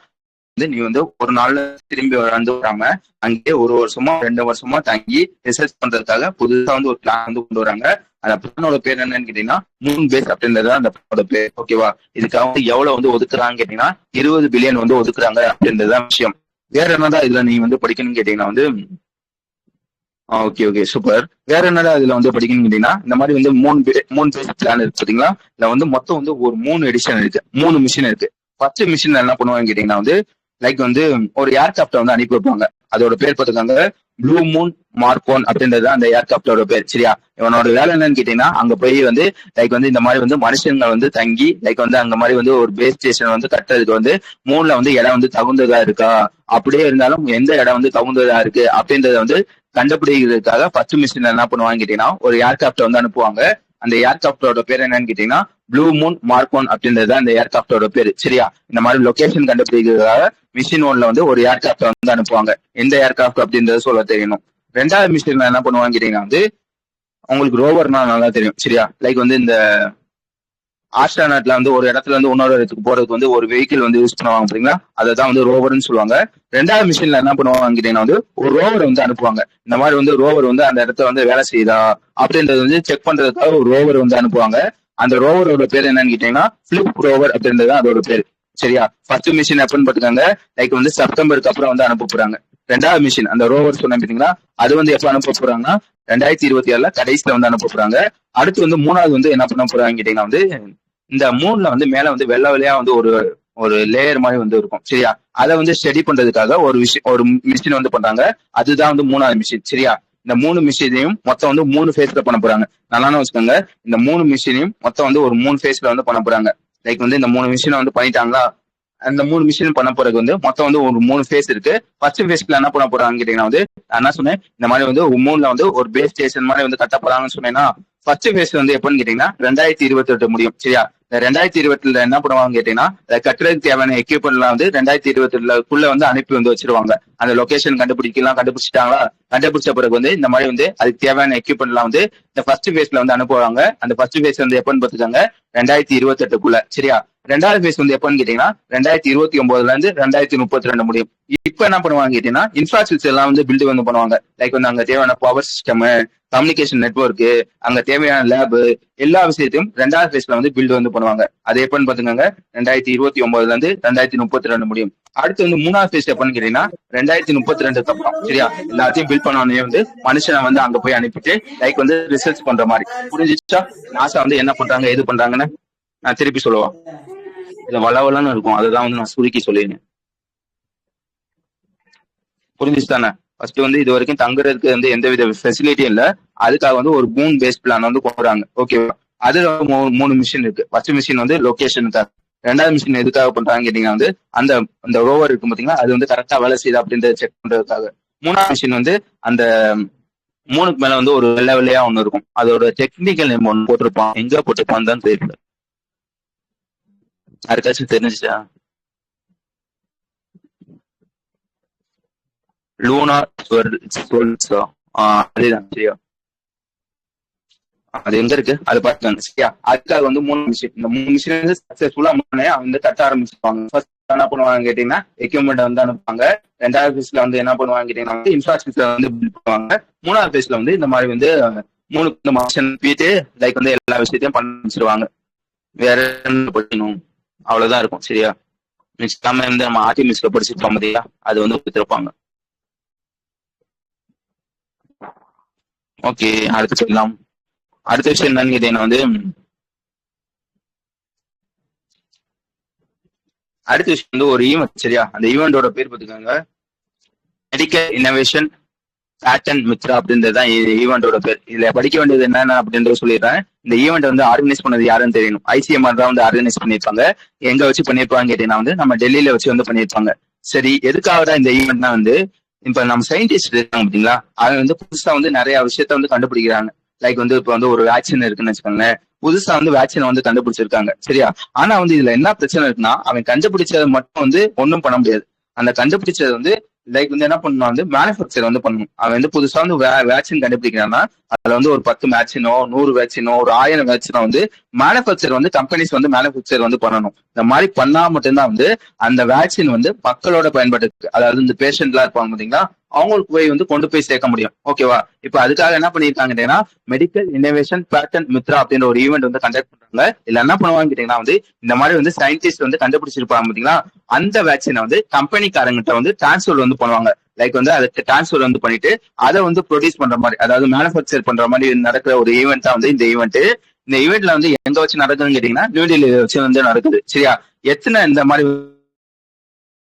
வந்து நீ வந்து ஒரு நாள்ல திரும்பி வந்து வராம அங்கேயே ஒரு வருஷமா 2 வருஷமா தங்கி ரிசர்ச் பண்றதுக்காக புதுசா வந்து ஒரு பிளான் வந்து கொண்டு வராங்க. அந்த பிளானோட பேர் என்னன்னு கேட்டீங்கன்னா மூன் பேஸ் அப்படின்றது அந்த பிளானோட பேர். ஓகேவா? இதுக்காக வந்து எவ்வளவு வந்து ஒதுக்குறாங்கன்னு கேட்டீங்கன்னா 20 பில்லியன் வந்து ஒதுக்குறாங்க அப்படின்றதுதான் விஷயம். வேற என்னதான் இதுல நீ வந்து படிக்கணும்னு கேட்டீங்கன்னா வந்து ஓகே ஓகே சூப்பர். வேற என்னடா இதுல வந்து படிக்கணும்னு கேட்டீங்கன்னா இந்த மாதிரி வந்து மூணு பேஸ் பிளான் இருக்கு பாத்தீங்களா? இதுல வந்து மொத்தம் வந்து ஒரு 3 எடிஷன் இருக்கு, 3 மிஷின் இருக்கு. ஃபர்ஸ்ட் மிஷின் என்ன பண்ணுவாங்க கேட்டீங்கன்னா வந்து லைக் வந்து ஒரு ஏர்கிராப்ட வந்து அனுப்பி வைப்பாங்க. அதோட பேர் பார்த்துக்காங்க ப்ளூ மூன் மார்க் 1 அப்படின்றது அந்த ஏர்கிராப்டோட பேர். சரியா? இவனோட வேலை என்னன்னு கேட்டீங்கன்னா அங்க போய் வந்து லைக் வந்து இந்த மாதிரி வந்து மனுஷங்க வந்து தங்கி லைக் வந்து அங்க மாதிரி வந்து ஒரு பேஸ் ஸ்டேஷன் வந்து கட்டுறதுக்கு வந்து மூணுல வந்து இடம் வந்து தகுந்ததா இருக்கா, அப்படியே இருந்தாலும் எந்த இடம் வந்து தகுந்ததா இருக்கு அப்படின்றத வந்து கண்டுபிடிக்கிறதுக்காக ஃபர்ஸ்ட் மிஷின் என்ன பண்ணுவாங்க கேட்டீங்கன்னா ஒரு ஏர்கிராப்ட வந்து அனுப்புவாங்க. அந்த ஏர்கிராப்டோட பேர் என்னன்னு கேட்டீங்கன்னா ப்ளூ மூன் மார்க் 1 அப்படின்றது அந்த ஏர்கிராப்டோட பேர். சரியா? இந்த மாதிரி லொகேஷன் கண்டுபிடிக்கிறதுக்காக மிஷின் 1ல வந்து ஒரு ஏர்கிராப்ட வந்து அனுப்புவாங்க. எந்த ஏர்கிராப்ட் அப்படின்றது சொல்ல தெரியணும். 2வது மிஷின்ல என்ன பண்ணுவாங்க கேட்டீங்கன்னா வந்து உங்களுக்கு ரோவர்னா நல்லா தெரியும். சரியா? லைக் வந்து இந்த ஆஸ்ட்ரானாட்ல வந்து ஒரு இடத்துல இருந்து இன்னொரு இடத்துக்கு போறதுக்கு வந்து ஒரு வெஹிக்கிள் வந்து யூஸ் பண்ணுவாங்க பாத்தீங்களா? அதை தான் வந்து ரோவர்னு சொல்லுவாங்க. 2வது மிஷின்ல என்ன பண்ணுவாங்க கேட்டீங்கன்னா வந்து ஒரு ரோவர் வந்து அனுப்புவாங்க. இந்த மாதிரி வந்து ரோவர் வந்து அந்த இடத்துல வந்து வேலை செய்யுதா அப்படின்றது வந்து செக் பண்றதுக்காக ஒரு ரோவர் வந்து அனுப்புவாங்க. அந்த ரோவரோட பேர் என்னன்னு கேட்டீங்கன்னா பிளிப் ரோவர் அப்படின்றது அதோட பேர். சரியா? ஃபர்ஸ்ட் மிஷின் எப்பன்னு பாத்துக்காங்க லைக் வந்து செப்டம்பருக்கு அப்புறம் வந்து அனுப்ப போறாங்க. 2வது மிஷின் அந்த ரோவர் சொன்ன பாத்தீங்களா, அது வந்து எப்ப அனுப்ப போறாங்கன்னா 2026 கடைசியில வந்து அனுப்ப போறாங்க. அடுத்து வந்து 3வது வந்து என்ன பண்ண போறாங்க கேட்டீங்கன்னா வந்து இந்த மூணுல வந்து மேல வந்து வெள்ளை வெள்ளையா வந்து ஒரு ஒரு லேயர் மாதிரி வந்து இருக்கும். சரியா? அதை வந்து ஸ்டடி பண்றதுக்காக ஒரு விஷயம் ஒரு மிஷின் வந்து பண்றாங்க. அதுதான் வந்து 3வது மிஷின். சரியா? இந்த 3 மிஷினையும் மொத்தம் வந்து 3 ஃபேஸ்ல பண்ண போறாங்க. நல்லா வச்சுக்கோங்க, இந்த 3 மிஷினையும் மொத்தம் வந்து ஒரு 3 ஃபேஸ்ல வந்து பண்ண போறாங்க. லைக் வந்து இந்த 3 மிஷினை வந்து பண்ணிட்டாங்களா, அந்த 3 மிஷின் பண்ண போறது வந்து மொத்தம் வந்து ஒரு 3 ஃபேஸ் இருக்கு. ஃபர்ஸ்ட் ஃபேஸ்ல என்ன பண்ண போறாங்க கேட்டீங்கன்னா வந்து நான் என்ன சொன்னேன், இந்த மாதிரி வந்து மூணுல வந்து ஒரு பேஸ் ஸ்டேஷன் மாதிரி வந்து கட்ட போறாங்கன்னு சொன்னேன்னா ஃபர்ஸ்ட் ஃபேஸ் வந்து எப்பன்னு கேட்டீங்கன்னா 2028 முடியும். சரியா? இந்த 2028 என்ன பண்ணுவாங்க கேட்டீங்கன்னா கட்டுறதுக்கு தேவையான எக்யூப்மெண்ட் எல்லாம் வந்து 2028 வந்து அனுப்பி வந்து வச்சிருவாங்க. அந்த லொகேஷன் கண்டுபிடிச்சிட்டாங்களா, கண்டுபிடிச்ச பிறகு வந்து இந்த மாதிரி வந்து அதுக்கு தேவையான எக்யூப்மெண்ட் எல்லாம் வந்து இந்த ஃபர்ஸ்ட் ஃபேஸ்ல வந்து அனுப்புவாங்க. அந்த ஃபர்ஸ்ட் ஃபேஸ் வந்து எப்பன்னு பாத்துக்காங்க 2028. சரியா? ரெண்டாவது ஃபேஸ் வந்து எப்பன்னு கேட்டீங்கன்னா 2029 இருந்து 2032 முடியும். இப்ப என்ன பண்ணுவாங்க கேட்டீங்கன்னா இன்ஃப்ராஸ்ட்ரக்சர் எல்லாம் வந்து பில்டு வந்து பண்ணுவாங்க. லைக் வந்து அங்க தேவையான பவர் சிஸ்டம், கம்யூனிகேஷன் நெட்ஒர்க், அங்க தேவையான லேப், எல்லா விஷயத்தையும் ரெண்டாவது ஃபேஸ்ல வந்து பில்டு வந்து பண்ணுவாங்க. அது எப்பன்னு பாத்துக்கோங்க 2029 இருந்து 2032 முடியும். அடுத்து வந்து மூணாவது ஃபேஸ் எப்பன்னு கேட்டீங்கன்னா 2032 அப்புறம் சரியா எல்லாத்தையும் பில்ட் பண்ணோடனே வந்து மனுஷனை வந்து அங்க போய் அனுப்பிட்டு லைக் வந்து ரிசர்ச் பண்ற மாதிரி. புரிஞ்சிச்சா நாசா வந்து என்ன பண்றாங்க எது பண்றாங்கன்னு நான் திருப்பி சொல்லுவேன். இதுல வளவலன்னு இருக்கும், அதுதான் வந்து நான் சுருக்கி சொல்லிருக்கேன். புரிஞ்சிச்சு தானே? ஃபர்ஸ்ட் வந்து இது வரைக்கும் தங்குறதுக்கு வந்து எந்தவித ஃபெசிலிட்டியும் இல்ல. அதுக்காக வந்து ஒரு மூன் பேஸ் பிளான் வந்து போடுறாங்க. ஓகேவா? அதுல மூணு மிஷின் இருக்கு. ஃபர்ஸ்ட் மிஷின் வந்து லொகேஷனுக்காக, ரெண்டாவது மிஷின் எதுக்காக பண்றாங்க கேட்டீங்கன்னா வந்து அந்த அந்த ரோவர் இருக்கும் பாத்தீங்களா, அது வந்து கரெக்டா வேலை செய்யுது அப்படின்றத செக் பண்றதுக்காக. மூணாவது மிஷின் வந்து அந்த மூணுக்கு மேல வந்து ஒரு வெள்ளை வெள்ளையா ஒண்ணு இருக்கும், அதோட டெக்னிக்கல் நேம் ஒன்று போட்டிருப்பான், எங்க போட்டிருப்பான்னு தான் தெரியல. யாருக்காச்சும் தெரிஞ்சுச்சா? லூனா அதேதான் சரியா. அது எங்க இருக்கு அது பாத்துக்காங்க சரியா. அதுக்காக வந்து மூணு மிஷின், இந்த மூணு மிஷின் வந்து சக்சஸ்ஃபுல்லா வந்து கட்ட ஆரம்பிச்சிருப்பாங்க. ஃபர்ஸ்ட் என்ன பண்ணுவாங்க கேட்டீங்கன்னா எக்யூப்மெண்ட் வந்து அனுப்புவாங்க. ரெண்டாவது பேஸ்ல வந்து என்ன பண்ணுவாங்க கேட்டீங்கன்னா வந்து இன்ஃப்ராஸ்ட்ரக்சர் வந்து பில்ட் பண்ணுவாங்க. மூணாவது பேஸ்ல வந்து இந்த மாதிரி வந்து மூணு மிஷின் போயிட்டு லைக் வந்து எல்லா விஷயத்தையும் பண்ண வச்சிருவாங்க. வேற என்ன படிக்கணும், அவ்வளவுதான் இருக்கும் சரியா. நிச்சயமா வந்து நம்ம ஆர்டிமிஸ்ல படிச்சிருப்போம் பாத்தியா, அது வந்து கொடுத்திருப்பாங்க. ஓகே, அடுத்து சொல்லலாம். அடுத்த விஷயம் என்னன்னு கேட்டீங்கன்னா வந்து அடுத்த விஷயம் வந்து ஒரு ஈவெண்ட் சரியா. அந்த ஈவெண்டோட பேர் பார்த்துக்கோங்க மெடிக்கல் இன்னோவேஷன் பேட்டன் மித்ரா அப்படின்றதுதான் ஈவெண்டோட பேர். இதுல படிக்க வேண்டியது என்னென்ன அப்படின்றத சொல்லிடுறேன். இந்த ஈவெண்ட் வந்து ஆர்கனைஸ் பண்ணது யாருன்னு தெரியணும். ஐசிஎம்ஆர் தான் வந்து ஆர்கனைஸ் பண்ணியிருப்பாங்க. எங்க வச்சு பண்ணியிருப்பாங்க கேட்டீங்கன்னா வந்து நம்ம டெல்லியில வச்சு வந்து பண்ணியிருப்பாங்க. சரி, எதுக்காக தான் இந்த ஈவெண்ட்னா வந்து இப்ப நம்ம சயின்டிஸ்ட் இருக்காங்க பாத்தீங்களா, அவங்க வந்து புதுசா வந்து நிறைய விஷயத்த வந்து கண்டுபிடிக்கிறாங்க. லைக் வந்து இப்ப வந்து ஒரு வேக்சின் இருக்குன்னு வச்சுக்கோங்களேன், புதுசா வந்து வேக்சினை வந்து கண்டுபிடிச்சிருக்காங்க சரியா. ஆனா வந்து இதுல என்ன பிரச்சனை இருக்குன்னா, அவன் கண்டுபிடிச்சதை மட்டும் வந்து ஒன்றும் பண்ண முடியாது. அந்த கண்டுபிடிச்சது வந்து லைக் வந்து என்ன பண்ணணும் வந்து மேனுஃபேக்சர் வந்து பண்ணணும். அவன் வந்து புதுசா வந்து வேக்சின் கண்டுபிடிக்கிறான்னா அதுல வந்து ஒரு 10 வேக்சினோ 100 வேக்சினோ ஒரு 1000 வேக்சினோ வந்து மேனுஃபேக்சர் வந்து கம்பெனிஸ் வந்து மேனுஃபேக்சர் வந்து பண்ணணும். இந்த மாதிரி பண்ணா மட்டும்தான் வந்து அந்த வேக்சின் வந்து மக்களோட பயன்பாட்டுக்கு, அதாவது இந்த பேஷண்ட் எல்லாம் இருப்பாங்க பாத்தீங்களா, அவங்களுக்கு போய் வந்து கொண்டு போய் சேர்க்க முடியும். ஓகேவா? இப்ப அதுக்காக என்ன பண்ணிருக்காங்க மெடிக்கல் இன்னோவேஷன் பேட்டன் மித்ரா அப்படின்ற ஒரு ஈவெண்ட் வந்து கண்டக்ட் பண்றாங்க. இல்ல என்ன பண்ணுவாங்க கேட்டீங்கன்னா வந்து இந்த மாதிரி வந்து சயின்டிஸ்ட் வந்து கண்டுபிடிச்சிருப்பாங்க பாத்தீங்களா, அந்த வேக்சினை வந்து கம்பெனிக்காரங்கிட்ட வந்து டிரான்ஸ்ஃபர் வந்து பண்ணுவாங்க. லைக் வந்து அதுக்கு டிரான்ஸ்ஃபர் வந்து பண்ணிட்டு அதை வந்து ப்ரொடியூஸ் பண்ற மாதிரி, அதாவது மேனுஃபேக்சர் பண்ற மாதிரி நடக்கிற ஒரு ஈவெண்ட் தான் வந்து இந்த ஈவெண்ட். இந்த ஈவெண்ட்ல வந்து எங்க வச்சு நடக்குதுன்னு கேட்டீங்கன்னா நியூ டெல்லியில வச்சு வந்து நடக்குது சரியா. எத்தனை இந்த மாதிரி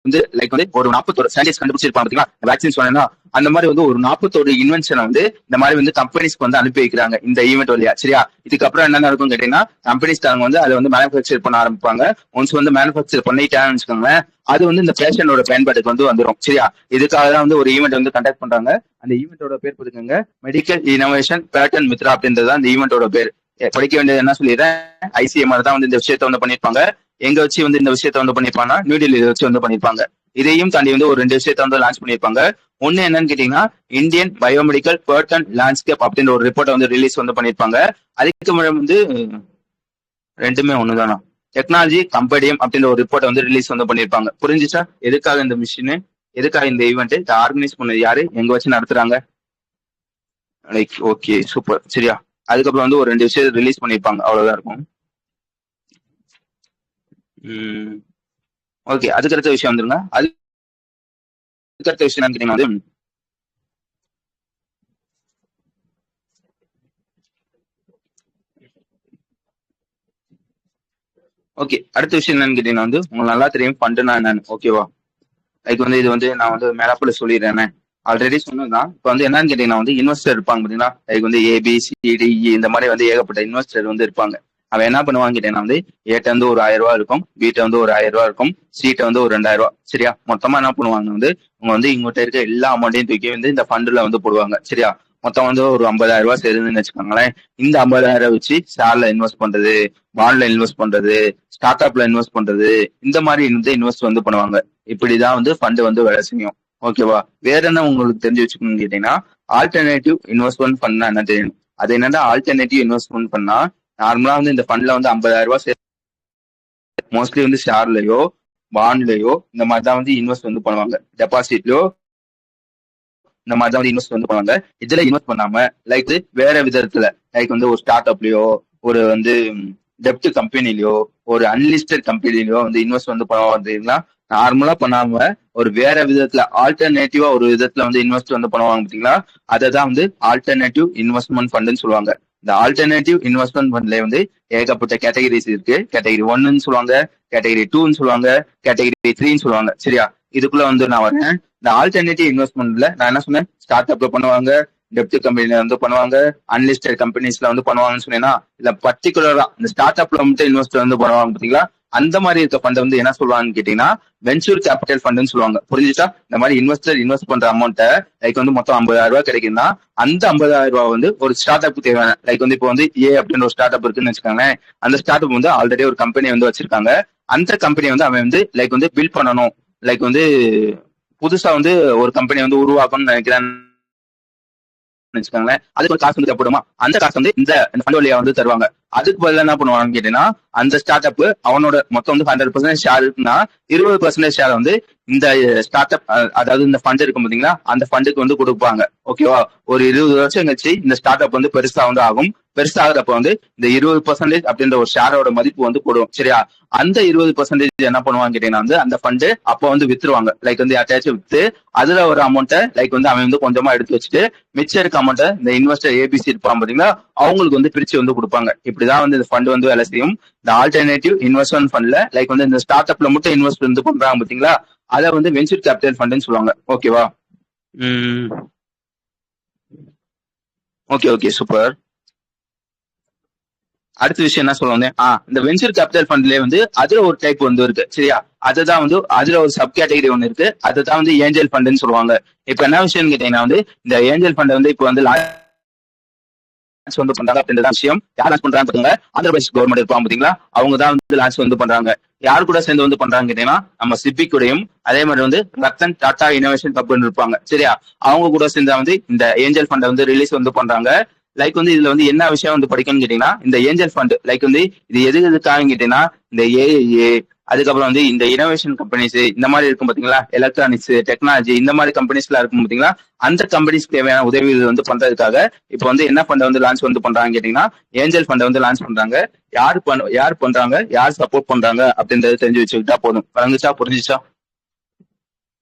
வந்து லைக் வந்து ஒரு 41 சயின்டிஸ்ட் கண்டுபிடிச்சிருப்பாங்க பாத்தீங்களா வேக்சின் சொன்னா, அந்த மாதிரி வந்து ஒரு 41 இன்வென்ஷனை வந்து இந்த மாதிரி வந்து கம்பெனிஸ்க்கு வந்து அனுப்பி வைக்கிறாங்க இந்த ஈவெண்ட் வழியா சரியா. இதுக்கப்புறம் என்ன நடக்கும் கேட்டீங்கன்னா கம்பெனிஸ்காரங்க வந்து அதை வந்து மேனுஃபேக்சர் பண்ண ஆரம்பிப்பாங்க. ஒன்ஸ் வந்து மேனுஃபேக்சர் பண்ணிட்டாங்கன்னு வச்சுக்கோங்க, அது வந்து இந்த பேஷண்டோட பயன்பாட்டுக்கு வந்து வந்துடும் சரியா. இதுக்காக தான் வந்து ஒரு ஈவெண்ட் வந்து கண்டக்ட் பண்றாங்க. அந்த ஈவெண்டோட பேர் பார்த்துக்கோங்க மெடிக்கல் இன்னோவேஷன் பேட்டன் மித்ரா அப்படின்றது அந்த ஈவெண்டோட பேர். படிக்க வேண்டியது என்ன சொல்லிடுறேன், ஐசிஎம்ஆர் தான் வந்து இந்த விஷயத்த வந்து பண்ணிருப்பாங்க. எங்க வச்சு வந்து இந்த விஷயத்த வந்து பண்ணிருப்பாங்கன்னா நியூ டெல்லியில வச்சு வந்து பண்ணிருப்பாங்க. இதையும் தாண்டி வந்து ஒரு 2 விஷயத்த வந்து லான்ச் பண்ணிருப்பாங்க. ஒண்ணு என்னன்னு கேட்டீங்கன்னா இந்தியன் பயோமெடிக்கல் பேட்டர்ன் லேண்ட்ஸ்கேப் அப்படின்ற ஒரு ரிப்போர்ட் வந்து ரிலீஸ் வந்து பண்ணிருப்பாங்க. அதுக்கு முன்னாடி வந்து ரெண்டுமே ஒண்ணுதானா, டெக்னாலஜி கம்பெடியம் அப்படின்ற ஒரு ரிப்போர்ட் வந்து ரிலீஸ் வந்து பண்ணிருப்பாங்க. புரிஞ்சுச்சா எதுக்காக இந்த மிஷின், எதுக்காக இந்த ஈவெண்ட், இதை ஆர்கனைஸ் பண்ணது யாரு, எங்க வச்சு நடத்துறாங்க? லைக் ஓகே சூப்பர் சரியா. அதுக்கப்புறம் வந்து ஒரு 2 விஷயம் ரிலீஸ் பண்ணிருப்பாங்க, அவ்வளவுதான் இருக்கும். ஓகே, அதுக்கு அடுத்த விஷயம் வந்துருங்க. அதுக்கு அடுத்த விஷயம் என்னன்னு கேட்டீங்கன்னா ஓகே, அடுத்த விஷயம் என்னன்னு கேட்டீங்கன்னா வந்து உங்களுக்கு நல்லா தெரியும் ஃபண்டுனா என்னன்னு. ஓகேவா? லைக் வந்து இது வந்து நான் வந்து மேலாப்புல சொல்லிடுறேன், ஆல்ரெடி சொன்னதுதான். இப்போ வந்து என்னன்னு கேட்டீங்கன்னா வந்து இன்வெஸ்டர் இருப்பாங்க பாத்தீங்களா, லைக் வந்து ABCDE இந்த மாதிரி வந்து ஏகப்பட்ட இன்வெஸ்டர் வந்து இருப்பாங்க. அவன் என்ன பண்ணுவாங்க கேட்டீங்கன்னா வந்து ஏட்ட வந்து ஒரு 1000 ரூபாய் இருக்கும், வீட்டை வந்து ஒரு 1000 ரூபாய் இருக்கும், சீட்டை வந்து ஒரு 2000 ரூபாய் சரியா. மொத்தமா என்ன பண்ணுவாங்க வந்து இவங்க வந்து இவங்ககிட்ட இருக்க எல்லா அமௌண்ட்டையும் தூக்கி வந்து இந்த ஃபண்டுல வந்து போடுவாங்க சரியா. மொத்தம் வந்து ஒரு 50,000 ரூபாய் சேருதுன்னு வச்சுக்கோங்களேன். இந்த 50,000 வச்சு ஷேர்ல இன்வெஸ்ட் பண்றது, பாண்ட்ல இன்வெஸ்ட் பண்றது, ஸ்டார்ட் அப்ல இன்வெஸ்ட் பண்றது, இந்த மாதிரி வந்து இன்வெஸ்ட் வந்து பண்ணுவாங்க. இப்படிதான் வந்து ஃபண்ட் வந்து வேலை செய்யும். ஓகேவா? வேற என்ன உங்களுக்கு தெரிஞ்சு வச்சுக்கணும்னு கேட்டீங்கன்னா ஆல்டர்னேட்டிவ் இன்வெஸ்ட்மெண்ட் ஃபண்ட்னா என்ன தெரியணும். அது என்னன்னா ஆல்டர்னேட்டிவ் இன்வெஸ்ட்மெண்ட் பண்ணா நார்மலா வந்து இந்த ஃபண்ட்ல வந்து 50,000 ரூபாய் மோஸ்ட்லி வந்து ஷேர்லயோ பாண்ட்லயோ இந்த மாதிரி தான் வந்து இன்வெஸ்ட் வந்து பண்ணுவாங்க. டெபாசிட்லயோ இந்த மாதிரி தான் வந்து இன்வெஸ்ட் வந்து பண்ணுவாங்க. இதுல இன்வெஸ்ட் பண்ணாம லைக் வேற விதத்துல லைக் வந்து ஒரு ஸ்டார்ட் அப்லயோ ஒரு வந்து டெப்ட் கம்பெனிலயோ ஒரு அன்லிஸ்டட் கம்பெனிலயோ வந்து இன்வெஸ்ட் வந்து பண்ணுவாங்க. நார்மலா பண்ணாம ஒரு வேற விதத்துல ஆல்டர்னேட்டிவா ஒரு விதத்துல வந்து இன்வெஸ்ட் வந்து பண்ணுவாங்க பாத்தீங்களா, அதை தான் வந்து ஆல்டர்னேட்டிவ் இன்வெஸ்ட்மெண்ட் ஃபண்டுன்னு சொல்லுவாங்க. இந்த ஆல்டர்னேட்டிவ் இன்வெஸ்ட்மெண்ட் ஃபண்ட்ல வந்து ஏகப்பட்ட கேட்டகரிஸ் இருக்கு. கேட்டகரி 1ன்னு சொல்லுவாங்க, கேட்டகரி 2ன்னு சொல்லுவாங்க, கேட்டகரி 3ன்னு சொல்லுவாங்க. சரியா, இதுக்குள்ள வந்து நான் வரேன். இந்த ஆல்டர்னேட்டிவ் இன்வெஸ்ட்மெண்ட்ல நான் என்ன சொன்னேன், ஸ்டார்ட் அப்ல பண்ணுவாங்க, டெப்ட் கம்பெனில வந்து பண்ணுவாங்க, அன்லிஸ்டட் கம்பெனிஸ்ல வந்து பண்ணுவாங்கன்னு சொன்னீங்கன்னா, இல்ல பர்டிகுலரா இந்த ஸ்டார்ட் அப்ல மட்டும் இன்வெஸ்ட் வந்து பண்ணுவாங்க பாத்தீங்களா, அந்த மாதிரி இருக்க ஃபண்ட் வந்து என்ன சொல்லுவாங்கன்னு கேட்டீங்கன்னா வென்ச்சூர் கேபிட்டல் ஃபண்ட்னு சொல்லுவாங்க. புரிஞ்சுச்சா? இந்த மாதிரி இன்வெஸ்டர் இன்வெஸ்ட் பண்ற அமௌண்ட்டை லைக் வந்து மொத்தம் 50,000 ரூபாய் கிடைக்குதுன்னா அந்த 50,000 ரூபாய் வந்து ஒரு ஸ்டார்ட் அப் தேவையான லைக் வந்து இப்போ வந்து ஏ அப்படின்னு ஒரு ஸ்டார்ட் அப் இருக்குன்னு வச்சுக்கோங்களேன். அந்த ஸ்டார்ட் அப் வந்து ஆல்ரெடி ஒரு கம்பெனி வந்து வச்சிருக்காங்க. அந்த கம்பெனி வந்து அவன் வந்து லைக் வந்து பில்ட் பண்ணணும், லைக் வந்து புதுசா வந்து ஒரு கம்பெனி வந்து உருவாக்கணும்னு நினைக்கிறேன் வச்சுக்கோங்களேன். அதுக்கு ஒரு காசு வந்து தேவைப்படுமா, அந்த காசு வந்து இந்த ஃபண்ட் வழியா வந்து தருவாங்க. அதுக்கு பதிலா என்ன பண்ணுவாங்கன்னு கேட்டீங்கன்னா அந்த ஸ்டார்ட் அப் அவனோட மொத்தம் வந்து 100% ஷேர் இருக்குன்னா 20% ஷேர் வந்து இந்த ஸ்டார்ட் அப் அதாவது இந்த ஃபண்ட் இருக்கும் பாத்தீங்களா அந்த ஃபண்டுக்கு வந்து கொடுப்பாங்க. ஓகேவா? ஒரு 20 வருஷம் கழிச்சு இந்த ஸ்டார்ட் அப் வந்து பெருசா வந்து ஆகும். பெருசாகிறப்ப வந்து இந்த 20% அப்படின்ற ஒரு ஷேரோட மதிப்பு வந்து கூடும். சரியா? அந்த 20% என்ன பண்ணுவாங்க கேட்டீங்கன்னா வந்து அந்த ஃபண்டு அப்ப வந்து வித்துருவாங்க. லைக் வந்து யார்ட்டாச்சும் வித்து அதுல ஒரு அமௌண்ட்டை லைக் வந்து அவன் வந்து கொஞ்சமா எடுத்து வச்சுட்டு மிச்சம் இருக்க அமௌண்ட்டை இந்த இன்வெஸ்டர் ஏபிசி இருப்பான் பாத்தீங்களா அவங்களுக்கு வந்து பிரிச்சு வந்து கொடுப்பாங்க. இப்படிதான் வந்து இந்த ஃபண்ட் வந்து வேலை செய்யும். இந்த ஆல்டர்னேட்டிவ் இன்வெஸ்ட்மெண்ட் ஃபண்ட்ல லைக் வந்து இந்த ஸ்டார்ட் அப்ல மட்டும் இன்வெஸ்ட் வந்து பண்றாங்க பாத்தீங்களா, அதை வந்து வென்ச்சர் கேபிட்டல் ஃபண்ட்னு சொல்லுவாங்க. ஓகேவா? Okay okay super. அடுத்த விஷயம் என்ன சொல்லுவாங்க, இந்த வென்ச்சர் கேபிட்டல் ஃபண்ட்லயே வந்து அதுல ஒரு டைப் வந்து இருக்கு. சரியா? அதுதான் வந்து அதுல ஒரு சப் கேட்டகரி ஒன்று இருக்கு. அதுதான் வந்து ஏஞ்சல் ஃபண்ட்னு சொல்லுவாங்க. இப்ப என்ன விஷயம்னு கேட்டீங்கன்னா வந்து இந்த ஏஞ்சல் ஃபண்ட் வந்து இப்போ வந்து லான்ச் வந்து பண்றாங்க அப்படின்ற விஷயம். யார் லான்ச் பண்றாங்க பாத்தீங்க, ஆந்திர பிரதேஷ் கவர்மெண்ட் இருப்பாங்க பாத்தீங்களா, அவங்க தான் வந்து லான்ச் வந்து பண்றாங்க. யார் கூட சேர்ந்து வந்து பண்றாங்க கேட்டீங்கன்னா நம்ம சிபிக் கூடயும் அதே மாதிரி வந்து ரத்தன் டாடா இனோவேஷன் கம்பெனி இருப்பாங்க. சரியா? அவங்க கூட சேர்ந்து வந்து இந்த ஏஞ்சல் ஃபண்டை வந்து ரிலீஸ் வந்து பண்றாங்க. லைக் வந்து இதுல வந்து என்ன விஷயம் வந்து படிக்கணும்னு கேட்டீங்கன்னா இந்த ஏஞ்சல் ஃபண்ட் லைக் வந்து இது எதுக்காக கேட்டீங்கன்னா இந்த ஏஏ அதுக்கப்புறம் வந்து இந்த இனோவேஷன் கம்பெனிஸ் இந்த மாதிரி இருக்கும் பாத்தீங்களா, எலக்ட்ரானிக்ஸ் டெக்னாலஜி இந்த மாதிரி கம்பெனிஸ் எல்லாம் இருக்கும் பாத்தீங்களா, அந்த கம்பெனிஸ்க்கு தேவையான உதவிகள் வந்து பண்றதுக்காக இப்ப வந்து என்ன ஃபண்ட் வந்து லான்ச் வந்து பண்றாங்க கேட்டீங்கன்னா ஏஞ்சல் ஃபண்ட் வந்து லான்ச் பண்றாங்க. யார் பண்றாங்க, யார் சப்போர்ட் பண்றாங்க அப்படின்றத தெரிஞ்சு வச்சுக்கிட்டா போதும். வழங்குச்சா? புரிஞ்சுச்சா?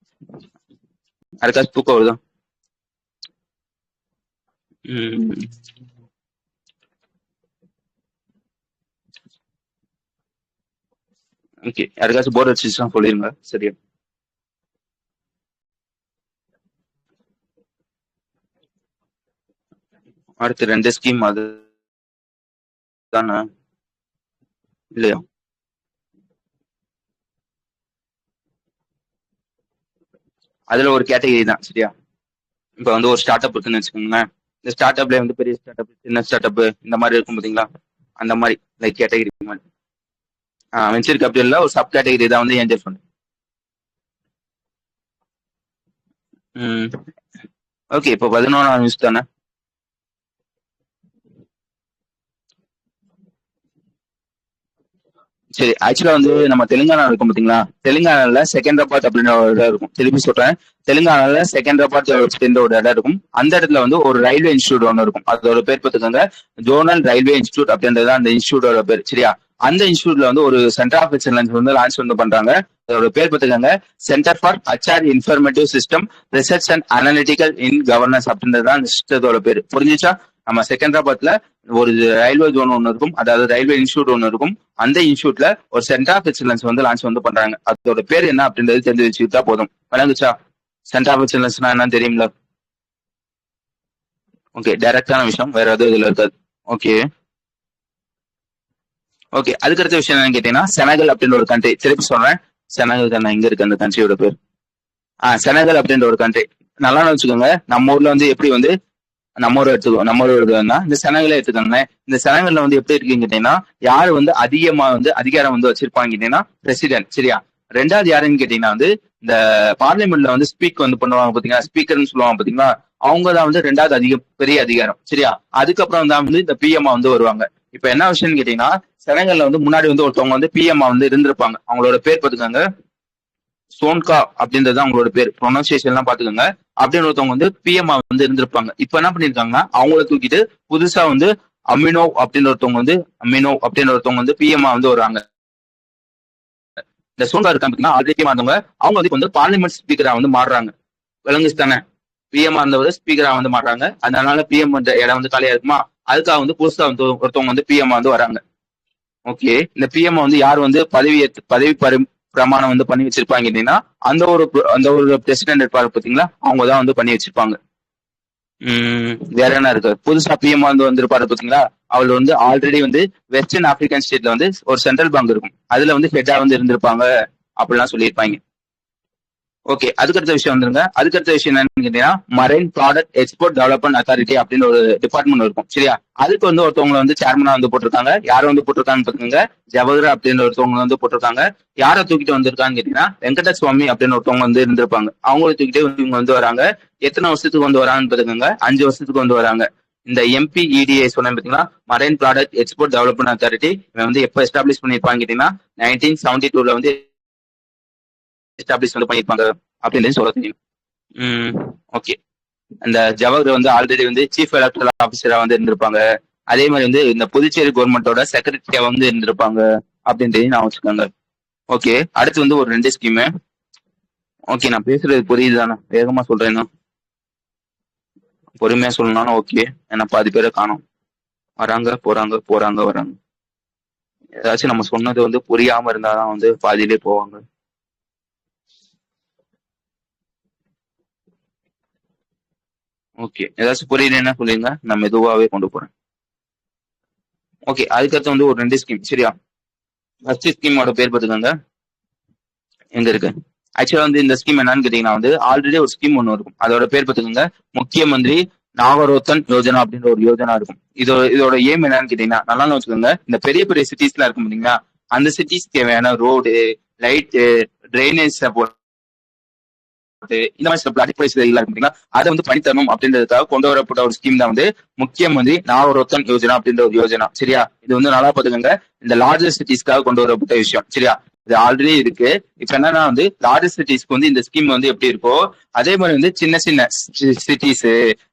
அதுக்காக தூக்கம் வருதா? ஓகே, யாருக்காச்சும் போர் அடிச்சுச்சுன்னா சொல்லிருங்க. சரியா? அடுத்து 2 ஸ்கீம் அது தானே இல்லையா? அதுல ஒரு கேட்டகரி தான். சரியா? இப்ப வந்து ஒரு ஸ்டார்ட் அப் இருக்குன்னு வச்சுக்கோங்களேன். இந்த ஸ்டார்ட் அப்ல வந்து பெரிய ஸ்டார்ட் அப் சின்ன ஸ்டார்ட் அப் இந்த மாதிரி இருக்கும் பாத்தீங்களா, அந்த மாதிரி லைக் கேட்டகரி மாதிரி. வென்ச்சர் கேபிட்டல்ல ஒரு சப் கேட்டகரி தான் வந்து ஏஞ்சல் ஃபண்ட். ஓகே, இப்போ 11 நியூஸ் தானே. சரி, ஆக்சுவலா வந்து நம்ம தெலுங்கானா இருக்கும் பாத்தீங்களா, தெலுங்கானால செகந்திராபாத் அப்படின்ற ஒரு இடம் இருக்கும். திருப்பி சொல்றேன், தெலுங்கானால செகந்திராபாத் அப்படின்ற ஒரு இடம் இருக்கும். அந்த இடத்துல வந்து ஒரு ரயில்வே இன்ஸ்டியூட் ஒன்று இருக்கும். அதோட பேர் பார்த்துக்கோங்க, ஜோனல் ரயில்வே இன்ஸ்டியூட் அப்படின்றது அந்த இன்ஸ்டியூட்டோட பேர். சரியா? அந்த இன்ஸ்டியூட்ல வந்து ஒரு சென்டர் ஆஃப் எக்ஸலன்ஸ் வந்து லான்ச் வந்து பண்றாங்க. அதோட பேர் பார்த்துக்கோங்க, centre for HR informative system research and analytical in governance அப்படின்றது தான் இந்த சிஸ்டத்தோட பேர். புரிஞ்சுச்சா? நம்ம செகந்திராபாத்ல ஒரு ரயில்வே ஜோன் ஒன்று இருக்கும், அதாவது ரயில்வே இன்ஸ்டியூட் ஒன்று இருக்கும். அந்த இன்ஸ்டியூட்ல ஒரு சென்டர் ஆஃப் எக்ஸலன்ஸ் வந்து லான்ச் வந்து பண்றாங்க. அதோட பேர் என்ன அப்படின்றது தெரிஞ்சு வச்சுக்கிட்டா போதும். விளங்குச்சா? சென்டர் ஆஃப் எக்ஸலன்ஸ்னா என்னன்னு தெரியுங்களா? ஓகே, டைரக்டான விஷயம், வேற எதுவும் இதுல இருக்காது. Okay okay. அதுக்கடுத்த விஷயம் என்னன்னு கேட்டீங்கன்னா செனகல் அப்படின்ற ஒரு கண்ட்ரி. திருப்பி சொல்றேன், செனகல் தானே எங்க இருக்கு அந்த கண்ட்ரியோட பேர்? செனகல் அப்படின்ற ஒரு கண்ட்ரி. நல்லா வச்சுக்கோங்க, நம்ம ஊர்ல வந்து எப்படி வந்து நம்ம ஊர் எடுத்துக்கோ, நம்ம ஊர் எடுத்துக்கோங்கன்னா இந்த செனகலே எடுத்துக்கோங்க. இந்த செனகல்ல வந்து எப்படி இருக்குன்னு கேட்டீங்கன்னா யாரு வந்து அதிகமா வந்து அதிகாரம் வந்து வச்சிருப்பாங்க கேட்டீங்கன்னா பிரசிடென்ட். சரியா? ரெண்டாவது யாருன்னு கேட்டீங்கன்னா வந்து இந்த பார்லிமெண்ட்ல வந்து ஸ்பீக் வந்து பண்ணுவாங்க பாத்தீங்களா, ஸ்பீக்கர்னு சொல்லுவாங்க பாத்தீங்களா, அவங்க தான் வந்து ரெண்டாவது பெரிய அதிகாரம். சரியா? அதுக்கப்புறம் தான் வந்து இந்த பிஎம்ஆ வந்து வருவாங்க. இப்ப என்ன விஷயம்னு கேட்டீங்கன்னா, செனகல்ல வந்து முன்னாடி வந்து ஒருத்தவங்க வந்து பிஎம்ஆ வந்து இருந்திருப்பாங்க. அவங்களோட பேர் பாத்துக்கோங்க, சோன்கா அப்படின்றது அவங்களோட பேர். ப்ரொனன்சியேஷன் எல்லாம் பாத்துக்கோங்க. அப்படின்னு ஒருத்தவங்க வந்து பிஎம்ஆ வந்து இருந்திருப்பாங்க. இப்ப என்ன பண்ணிருக்காங்கன்னா, அவங்கள தூக்கிட்டு புதுசா வந்து அமினோ அப்படின்னு ஒருத்தவங்க வந்து பிஎம்ஆ வந்து வராங்க. இந்த சோன்கா இருக்காங்க பாத்தீங்கன்னா, ஆல்ரெடி இருந்தவங்க, அவங்க வந்து இப்ப வந்து பார்லிமெண்ட் ஸ்பீக்கரா வந்து மாறுறாங்க. விளங்குச்சு தானே? பிஎம் இருந்தவர் ஸ்பீக்கரா வந்து மாறாங்க. அதனால பிஎம் இடம் வந்து காலியா இருக்குமா, அதுக்காக வந்து புதுசா வந்து ஒருத்தவங்க வந்து பிஎம் வந்து வராங்க. ஓகே, இந்த பிஎம் வந்து யார் வந்து பதவி பிரமாணம் வந்து பண்ணி வச்சிருப்பாங்க அப்படின்னா, அந்த ஒரு பிரசிடென்ட் இருப்பாரு பாத்தீங்களா, அவங்கதான் வந்து பண்ணி வச்சிருப்பாங்க. வேற என்ன இருக்கு, புதுசா பிஎம் வந்து வந்திருப்பாரு பாத்தீங்களா, அவர் வந்து ஆல்ரெடி வந்து வெஸ்டர்ன் ஆப்பிரிக்கன் ஸ்டேட்ல வந்து ஒரு சென்ட்ரல் பேங்க் இருக்கும், அதுல வந்து ஹெட்டா வந்து இருந்திருப்பாங்க அப்படிலாம் சொல்லியிருப்பாங்க. ஓகே, அதுக்கடுத்த விஷயம் வந்துருங்க. அதுக்கடுத்த விஷயம் என்னன்னு கேட்டீங்கன்னா, marine product export development authority அப்படின்னு ஒரு டிபார்ட்மெண்ட் இருக்கும், சரியா? அதுக்கு வந்து ஒருத்தவங்க வந்து சேர்மனா வந்து போட்டிருக்காங்க. யாரும் வந்து போட்டிருக்காங்கன்னு பாத்துக்கோங்க, ஜவஹர் அப்படின்னு ஒருத்தவங்க வந்து போட்டிருக்காங்க. யாரை தூக்கிட்டு வந்திருக்கான்னு கேட்டீங்கன்னா, வெங்கடசுவாமி அப்படின்னு ஒருத்தவங்க வந்து இருந்திருப்பாங்க. அவங்கள தூக்கிட்டு இவங்க வந்து வராங்க. எத்தனை வருஷத்துக்கு வந்து வராங்கன்னு பாத்துக்கோங்க, 5 வருஷத்துக்கு வந்து வராங்க. இந்த எம்பிஇடிஐ சொன்னேன் பாத்தீங்களா, marine product export development authority, வந்து எப்ப எஸ்டாப்ளிஷ் பண்ணிருப்பாங்க கேட்டீங்கன்னா, 1972 வந்து எஸ்டாப்ளிஷ் வந்து பண்ணிருப்பாங்க அப்படின்னு சொல்ல தெரியும். ஓகே, அந்த ஜவஹர் வந்து ஆல்ரெடி வந்து சீஃப் எலக்ட்ரல் ஆபீசரா வந்து இருந்திருப்பாங்க. அதே மாதிரி வந்து இந்த புதுச்சேரி கவர்மெண்டோட செக்ரட்டரியா வந்து இருந்திருப்பாங்க அப்படின்றது நான் வச்சுக்கோங்க. ஓகே, அடுத்து வந்து ஒரு 2 ஸ்கீமு. ஓகே, நான் பேசுறது புரியுது தானே? வேகமா சொல்றேன்னா பொறுமையா சொல்லணும்னாலும் ஓகே. ஏன்னா பாதி பேரை காணும், வராங்க போறாங்க போறாங்க வராங்க. ஏதாச்சும் நம்ம சொன்னது வந்து புரியாம இருந்தாதான் வந்து பாதியிலே போவாங்க. ஓகே, ஏதாச்சும் புரியலன்னா சொல்லுங்க, நான் மெதுவாவே கொண்டு போறேன். ஓகே, அதுக்கடுத்து வந்து ஒரு 2 ஸ்கீம், சரியா? ஃபர்ஸ்ட் ஸ்கீமோட பேர் பார்த்துக்கோங்க, எங்க இருக்கு. ஆக்சுவலா வந்து இந்த ஸ்கீம் என்னன்னு கேட்டீங்கன்னா, வந்து ஆல்ரெடி ஒரு ஸ்கீம் ஒன்று இருக்கும், அதோட பேர் பார்த்துக்கோங்க, முக்கிய மந்திரி நாகரோத்தன் யோஜனா அப்படின்ற ஒரு யோஜனா இருக்கும். இதோட ஏம் என்னன்னு கேட்டீங்கன்னா, நல்லா வச்சுக்கோங்க, இந்த பெரிய பெரிய சிட்டிஸ்லாம் இருக்கும் பாத்தீங்களா, அந்த சிட்டிஸ் தேவையான ரோடு, லைட்டு, ட்ரைனேஜ் சப்போர்ட், இந்த மாதிரி சில அடிப்படை சேவைகள் இருக்கு, அதை வந்து பண்ணி தரணும் அப்படின்றதுக்காக கொண்டு வரப்பட்ட ஒரு ஸ்கீம் தான் வந்து முக்கிய மந்திரி நாகரோத்தன் யோஜனா அப்படின்ற ஒரு யோஜனா, சரியா? இது வந்து நல்லா பாத்துக்கோங்க, இந்த லார்ஜஸ்ட் சிட்டிஸ்க்காக கொண்டு வரப்பட்ட விஷயம், சரியா? இது ஆல்ரெடி இருக்கு. இப்ப என்னன்னா வந்து லார்ஜஸ்ட் சிட்டிஸ்க்கு வந்து இந்த ஸ்கீம் வந்து எப்படி இருக்கோ, அதே மாதிரி வந்து சின்ன சின்ன சிட்டிஸ்,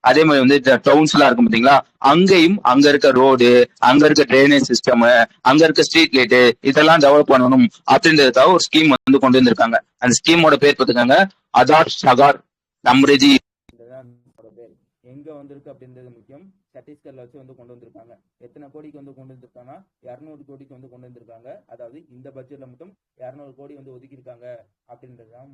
அதே மாதிரி வந்து டவுன்ஸ் எல்லாம் இருக்கும் பாத்தீங்களா, அங்கேயும் அங்க இருக்க ரோடு, அங்க இருக்க ட்ரைனேஜ் சிஸ்டம், அங்க இருக்க ஸ்ட்ரீட் லைட், இதெல்லாம் டெவலப் பண்ணணும் அப்படின்றதுக்காக ஒரு ஸ்கீம் வந்து கொண்டு வந்திருக்காங்க. அந்த ஸ்கீமோட பேர் பார்த்துக்காங்க, ஆதார் ஷகார் சம்ரிதி. எங்க வந்திருக்கு அப்படின்றது முக்கியம். சத்தீஸ்கர்ல வச்சு வந்து கொண்டு வந்திருக்காங்க. எத்தனை கோடிக்கு வந்து கொண்டு வந்திருக்காங்கன்னா 200 கோடிக்கு வந்து கொண்டு வந்திருக்காங்க. அதாவது இந்த பட்ஜெட்ல மட்டும் 200 கோடி வந்து ஒதுக்கி இருக்காங்க அப்படின்றதுதான்.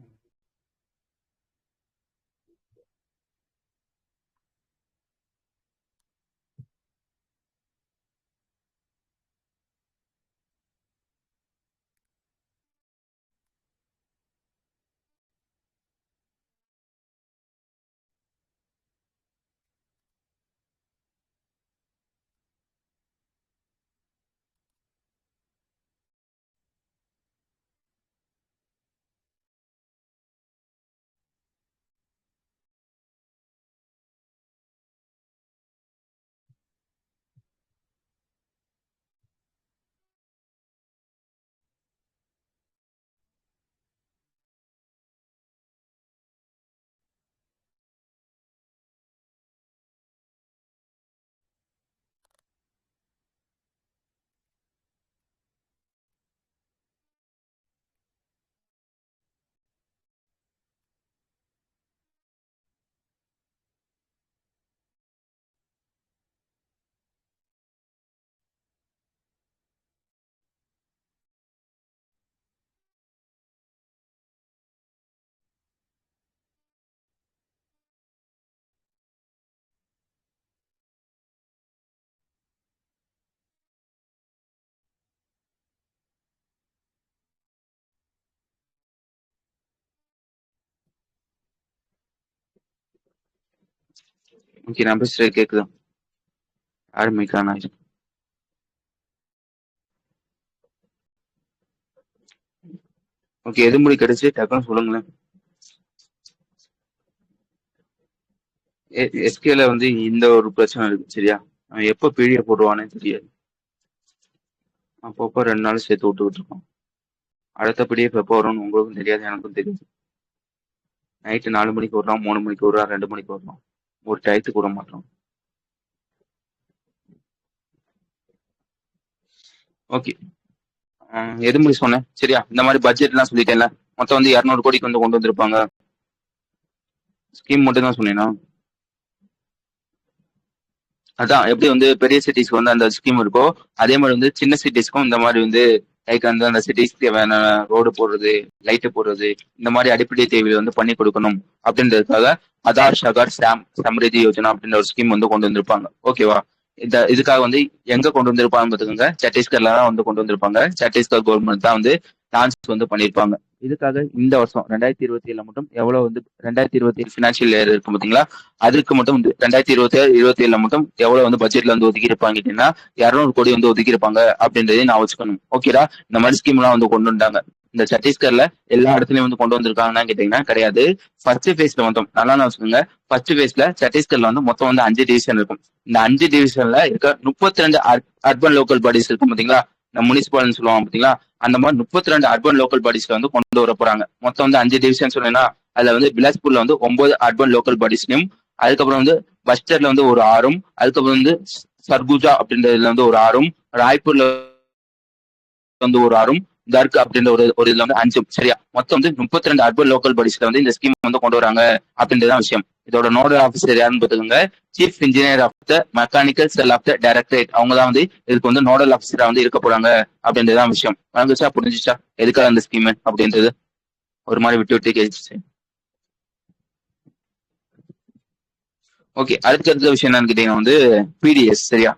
ஓகே, நான் பேசுறது கேக்குதா? ஆரம்பிக்கிறானா? ஓகே, எது முடி கிடைச்சு டக்குன்னு சொல்லுங்களேன். எஸ்கேல வந்து இந்த ஒரு பிரச்சனை இருக்கு, சரியா? அவன் எப்ப பீடிய போடுவானே தெரியாது. அப்பப்போ 2 நாள் சேர்த்து விட்டுக்கிட்டு இருக்கோம். அடுத்த பிடிஎஃப் எப்போ வரும்னு உங்களுக்கும் தெரியாது, எனக்கும் தெரியாது. நைட்டு 4 மணிக்கு விடுறோம், 3 மணிக்கு விடுறோம், 2 மணிக்கு விடுறோம். ஒரு டயத்துக்கு விட மாட்டோம். ஓகே, எது முடிவு சொன்னேன் சரியா? இந்த மாதிரி பட்ஜெட் எல்லாம் சொல்லிட்டேன்ல, மொத்தம் வந்து 200 கோடிக்கு வந்து கொண்டு வந்திருப்பாங்க. ஸ்கீம் மட்டும் தான் சொன்னேன்னா, அதான் எப்படி வந்து பெரிய சிட்டிஸ்க்கு வந்து அந்த ஸ்கீம் இருக்கோ, அதே மாதிரி வந்து சின்ன சிட்டிஸ்க்கும் இந்த மாதிரி வந்து லைக் வந்து அந்த சிட்டிஸ்க்கு தேவையான ரோடு போடுறது, லைட்டு போடுறது, இந்த மாதிரி அடிப்படை தேவையை வந்து பண்ணி கொடுக்கணும் அப்படின்றதுக்காக ஆதார் ஷகர் சம்ரிதி யோஜனா அப்படின்ற ஒரு ஸ்கீம் வந்து கொண்டு வந்திருப்பாங்க. ஓகேவா? இதுக்காக வந்து எங்க கொண்டு வந்திருப்பாங்க பாத்துக்கோங்க, சத்தீஸ்கர்ல தான் வந்து கொண்டு வந்திருப்பாங்க. சத்தீஸ்கர் கவர்மெண்ட் தான் வந்து லான்ச் வந்து பண்ணியிருப்பாங்க. இதுக்காக இந்த வருஷம் 2027 மட்டும் எவ்வளவு வந்து 2027 பினான்சியல் இயர் இருக்கு பாத்தீங்களா, அதுக்கு மட்டும் வந்து 2027 மட்டும் எவ்வளவு வந்து பட்ஜெட்ல வந்து ஒதுக்கி இருப்பாங்க கேட்டீங்கன்னா 200 கோடி வந்து ஒதுக்கி இருப்பாங்க அப்படின்றதையும் நான் வச்சுக்கணும். ஓகேடா? இந்த மாதிரி ஸ்கீம் எல்லாம் வந்து கொண்டு வந்தாங்க. இந்த சத்தீஸ்கர்ல எல்லா இடத்துலயும் வந்து கொண்டு வந்திருக்காங்கன்னா கேட்டீங்கன்னா கிடையாது. ஃபர்ஸ்ட் பேஸ்ல மட்டும் நல்லா நான் வச்சுக்கோங்க. ஃபர்ஸ்ட் பேஸ்ல சத்தீஸ்கர்ல வந்து மொத்தம் வந்து 5 டிவிஷன் இருக்கும். இந்த 5 டிவிஷன்ல இருக்க 32 அர்பன் லோக்கல் பாடிஸ் இருக்கும் பாத்தீங்களா, இந்த முனிசிபால்னு சொல்லுவாங்க பாத்தீங்களா, அந்த மாதிரி 32 அர்பன் லோக்கல் பாடிஸ்ல வந்து கொண்டு வர போறாங்க. மொத்தம் வந்து 5 டிவிஷன் சொன்னீங்கன்னா அதுல வந்து பிலாஸ்பூர்ல வந்து 9 அர்பன் லோக்கல் பாடிஸ்லயும், அதுக்கப்புறம் வந்து பஸ்டர்ல வந்து ஒரு 6, அதுக்கப்புறம் வந்து சர்குஜா அப்படின்றதுல வந்து ஒரு 6, ராய்ப்பூர்ல வந்து ஒரு 6, தர்க் அப்படின்ற ஒரு இதுல வந்து 5. சரியா? மொத்தம் வந்து 32 அர்பன் லோக்கல் பாடிஸ்ல வந்து இந்த ஸ்கீம் வந்து கொண்டு வராங்க அப்படின்றதான் விஷயம். இதோட நோடல் ஆஃபீஸர் யாருன்னு பாத்துக்கோங்க, chief engineer of the mechanical cell of the directorate. அவங்க தான் வந்து இதுக்கு வந்து நோடல் ஆஃபீஸரா வந்து இருக்க போறாங்க அப்படின்றதான் விஷயம். வழங்குச்சா? புரிஞ்சுச்சா எதுக்காக அந்த ஸ்கீம் அப்படின்றது? ஒரு மாதிரி விட்டு விட்டு கேட்டுச்சு. ஓகே, அடுத்த விஷயம் என்னன்னு கேட்டீங்கன்னா வந்து பிடிஎஸ். சரியா?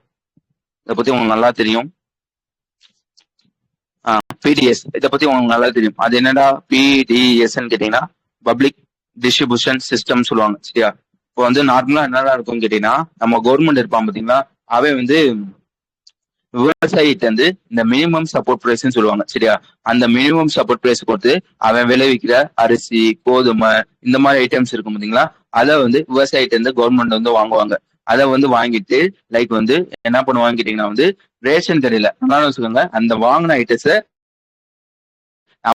இதை பத்தி உங்களுக்கு நல்லா தெரியும். பிடிஎஸ் இதை பத்தி உங்களுக்கு நல்லா தெரியும். அது என்னடா பிடிஎஸ் கேட்டீங்கன்னா பப்ளிக் டிஸ்ட்ரிபியூஷன் சிஸ்டம் சொல்லுவாங்க. சரியா? இப்போ வந்து நார்மலா என்னடா இருக்கும்னு கேட்டீங்கன்னா, நம்ம கவர்மெண்ட் இருப்பான் பாத்தீங்களா, அவன் வந்து விவசாயிட்ட வந்து இந்த மினிமம் சப்போர்ட் பிரைஸ் சொல்லுவாங்க. சரியா? அந்த மினிமம் சப்போர்ட் பிரைஸ் கொடுத்து அவன் விளைவிக்கிற அரிசி, கோதுமை, இந்த மாதிரி ஐட்டம்ஸ் இருக்கும் பாத்தீங்களா, அதை வந்து விவசாயிட்ட இருந்து கவர்மெண்ட் வந்து வாங்குவாங்க. அதை வந்து வாங்கிட்டு லைக் வந்து என்ன பண்ணுவாங்க கேட்டீங்கன்னா வந்து ரேஷன் கடையில நல்லா வச்சுக்கோங்க, அந்த வாங்கின ஐட்டத்தை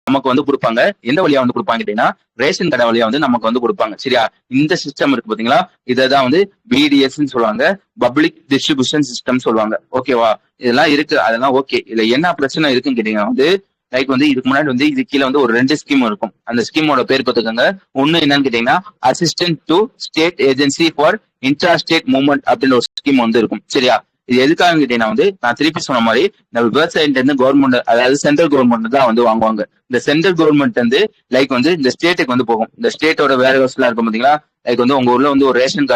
நமக்கு வந்து கொடுப்பாங்க. எந்த வழியா வந்து கொடுப்பாங்க கேட்டீங்கன்னா ரேஷன் கடை வழியா வந்து நமக்கு வந்து கொடுப்பாங்க. சரியா? இந்த சிஸ்டம் இருக்கு பாத்தீங்களா, இதான் வந்து பிடிஎஸ் சொல்லுவாங்க, பப்ளிக் டிஸ்ட்ரிபியூஷன் சிஸ்டம் சொல்லுவாங்க. ஓகேவா? இதெல்லாம் இருக்கு, அதெல்லாம் ஓகே. இதுல என்ன பிரச்சனை இருக்குன்னு கேட்டீங்கன்னா வந்து லைக் வந்து இதுக்கு முன்னாடி வந்து இது கீழே வந்து ஒரு 2 ஸ்கீம் இருக்கும். அந்த ஸ்கீமோட பேர் பார்த்துக்கோங்க. ஒண்ணு என்னன்னு கேட்டீங்கன்னா assistant to state agency for intra state movement அப்படின்னு ஒரு ஸ்கீம் வந்து இருக்கும். சரியா? இது எதுக்காக கேட்டீங்கன்னா வந்து நான் திருப்பி சொன்ன மாதிரி இந்த விவசாயிட்ட இருந்து கவர்மெண்ட், அதாவது சென்ட்ரல் கவர்மெண்ட் தான் வந்து வாங்குவாங்க. இந்த சென்ட்ரல் கவர்மெண்ட் வந்து லைக் வந்து இந்த ஸ்டேட்டுக்கு வந்து போகும். இந்த ஸ்டேட்டோட வேர் ஹவுஸ் எல்லாம் இருக்கும் பாத்தீங்களா, லைக் வந்து உங்க ஊர்ல வந்து ஒரு ரேஷன்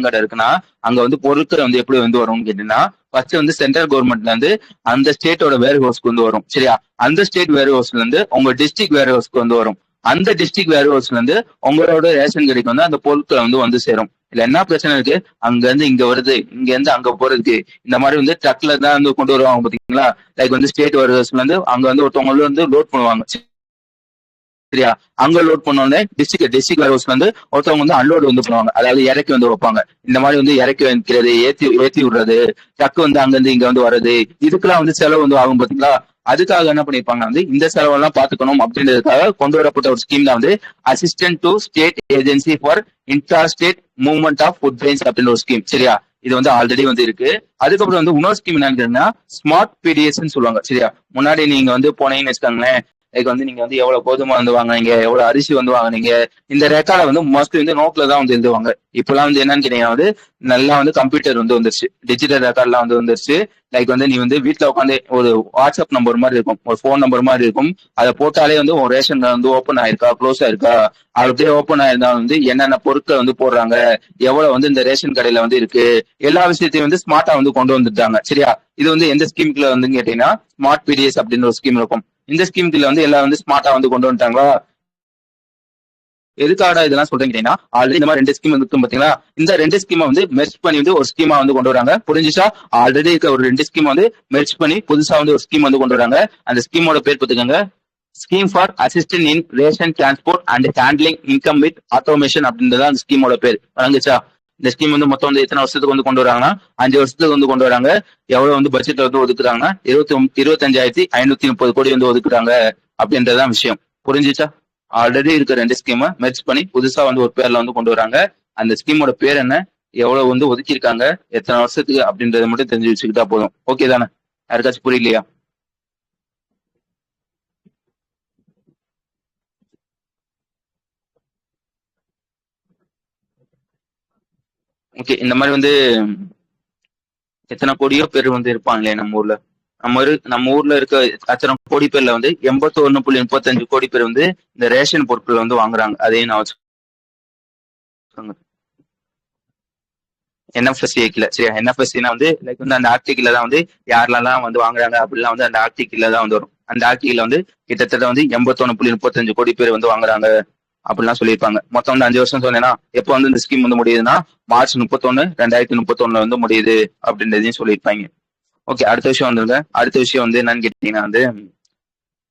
கடை இருக்குன்னா அங்க வந்து பொருட்கள் வந்து எப்படி வந்து வரும்னு கேட்டீங்கன்னா ஃபர்ஸ்ட் வந்து சென்ட்ரல் கவர்மெண்ட்ல இருந்து அந்த ஸ்டேட்டோட வேர் ஹவுஸ்க்கு வந்து வரும். சரியா? அந்த ஸ்டேட் வேர் ஹவுஸ்ல இருந்து உங்க டிஸ்ட்ரிக்ட் வேர் ஹவுஸ்க்கு வந்து வரும். அந்த டிஸ்ட்ரிக்ட் வேர் ஹவுஸ்ல இருந்து உங்களோட ரேஷன் கடைக்கு வந்து அந்த பொருட்களை வந்து சேரும். இதுல என்ன பிரச்சனை இருக்கு, அங்க இருந்து இங்க வருது, இங்க இருந்து அங்க போறதுக்கு இந்த மாதிரி வந்து ட்ரக்ல தான் வந்து கொண்டு வருவாங்க பாத்தீங்களா, லைக் வந்து ஸ்டேட் வேர் ஹவுஸ்ல இருந்து அங்க வந்து ஒருத்தவங்க வந்து லோட் பண்ணுவாங்க. சரியா? அங்க லோட் பண்ணோடனே டிஸ்ட்ரிக்ட் வேர் ஹவுஸ்ல வந்து ஒருத்தவங்க வந்து அன்லோட் வந்து பண்ணுவாங்க, அதாவது இறக்கி வந்து வைப்பாங்க. இந்த மாதிரி வந்து இறக்கி வைக்கிறது, ஏத்தி விடுறது, ட்ரக் வந்து அங்க இருந்து இங்க வந்து வர்றது, இதுக்கெல்லாம் வந்து செலவு வந்து ஆகும் பாத்தீங்களா. அதுக்காக என்ன பண்ணிருப்பாங்க வந்து இந்த செலவெல்லாம் பாத்துக்கணும் அப்படின்றதுக்காக கொண்டு வரப்பட்ட ஒரு ஸ்கீம் தான் வந்து assistant to state agency for intra state movement of food grains அப்படின்னு ஒரு ஸ்கீம். சரியா? இது வந்து ஆல்ரெடி வந்து இருக்கு. அதுக்கப்புறம் வந்து இன்னொரு ஸ்கீம் என்னன்னு ஸ்மார்ட் பிடிஎஸ் சொல்லுவாங்க. சரியா? முன்னாடி நீங்க வந்து போனீங்கன்னு வச்சுக்கோங்களேன், லைக் வந்து நீங்க வந்து எவ்வளவு கோதுமை வந்து வாங்குனீங்க, எவ்வளவு அரிசி வந்து வாங்குனீங்க, இந்த ரெக்கார்டை வந்து மோஸ்ட்லி வந்து நோட்ல தான் வந்து எழுதுவாங்க. இப்பெல்லாம் வந்து என்னன்னு கேட்டீங்கன்னா வந்து நல்லா வந்து கம்ப்யூட்டர் வந்து வந்துருச்சு, டிஜிட்டல் ரெக்கார்ட்லாம் வந்து வந்துருச்சு. லைக் வந்து நீ வந்து வீட்டுல உட்காந்து ஒரு வாட்ஸ்அப் நம்பர் மாதிரி இருக்கும், ஒரு போன் நம்பர் மாதிரி இருக்கும், அதை போட்டாலே வந்து ஒரு ரேஷன் வந்து ஓப்பன் ஆயிருக்கா க்ளோஸ் ஆயிருக்கா, அப்படியே ஓப்பன் ஆயிருந்தா வந்து என்னென்ன பொருட்கள் வந்து போடுறாங்க, எவ்வளவு வந்து இந்த ரேஷன் கடையில வந்து இருக்கு, எல்லா விஷயத்தையும் வந்து ஸ்மார்ட்டா வந்து கொண்டு வந்துட்டாங்க. சரியா? இது வந்து எந்த ஸ்கீம்குள்ள வந்து கேட்டீங்கன்னா ஸ்மார்ட் பிடிஎஸ் அப்படின்னு ஒரு ஸ்கீம் இருக்கும். இந்த ஸ்கீம்குள்ள வந்து எல்லாம் வந்து ஸ்மார்ட்டா வந்து கொண்டு வந்துட்டாங்களா. எதுக்காக இதெல்லாம் சொல்றேன் கேட்டீங்கன்னா ஆல்ரெடி இந்த மாதிரி 2 ஸ்கீம் வந்து பாத்தீங்களா, இந்த 2 ஸ்கீமை வந்து மெர்ஜ் பண்ணி வந்து ஒரு ஸ்கீமா வந்து கொண்டு வராங்க. புரிஞ்சுச்சா? ஆல்ரெடி இருக்க ஒரு 2 ஸ்கீம் வந்து மெர்ஜ் பண்ணி புதுசா வந்து ஒரு ஸ்கீம் வந்து கொண்டு வராங்க. அந்த ஸ்கீமோட பேர் பாத்துக்கோங்க, scheme for assistant in ration transport and handling income with automation அப்படின்றத அந்த ஸ்கீமோட பேர். வழங்குச்சா? இந்த ஸ்கீம் வந்து மொத்தம் வந்து எத்தனை வருஷத்துக்கு வந்து கொண்டு வராங்கன்னா 5 வருஷத்துக்கு வந்து கொண்டு வராங்க. எவ்வளவு வந்து பட்ஜெட்ல வந்து ஒதுக்குறாங்கன்னா 25,530 கோடி வந்து ஒதுக்குறாங்க அப்படின்றதுதான் விஷயம். புரிஞ்சுச்சா? ஆல்ரெடி இருக்க 2 ஸ்கீமை மெர்ஜ் பண்ணி புதுசா வந்து ஒரு பேர்ல வந்து கொண்டு வராங்க. அந்த ஸ்கீமோட பேர் என்ன, எவ்வளவு வந்து ஒதுக்கியிருக்காங்க, எத்தனை வருஷத்துக்கு அப்படின்றத மட்டும் தெரிஞ்சு வச்சுக்கிட்டா போதும். ஓகே தானே? யாருக்காச்சும் புரியலையா? ஓகே, இந்த மாதிரி வந்து எத்தனை கோடியோ பேர் வந்து இருப்பாங்களே நம்ம ஊர்ல. நம்ம ஊர்ல இருக்க அத்தனை கோடி பேர்ல வந்து 81.35 கோடி பேர் வந்து இந்த ரேஷன் பொருட்கள் வந்து வாங்குறாங்க. அதையும் நான் வச்சுக்கோங்க. என்எஃப்எஸ்சில சரியா? என்எஃப்எஸ்சினா வந்து லைக் வந்து அந்த ஆர்டிகிள் தான் வந்து யாரெல்லாம் வந்து வாங்குறாங்க அப்படிலாம் வந்து அந்த ஆர்டிகிள் தான் வந்து வரும். அந்த ஆர்டிகிள் வந்து கிட்டத்தட்ட வந்து 81.35 கோடி பேர் வந்து வாங்குறாங்க அப்படிலாம் சொல்லியிருப்பாங்க. மொத்தம் வந்து 5 வருஷம் சொன்னேன்னா, எப்போ வந்து இந்த ஸ்கீம் வந்து முடியுதுன்னா March 31, 2031 வந்து முடியுது அப்படின்றதையும் சொல்லியிருப்பாங்க. ஓகே, அடுத்த விஷயம் வந்துருங்க. அடுத்த விஷயம் வந்து என்னன்னு கேட்டீங்கன்னா வந்து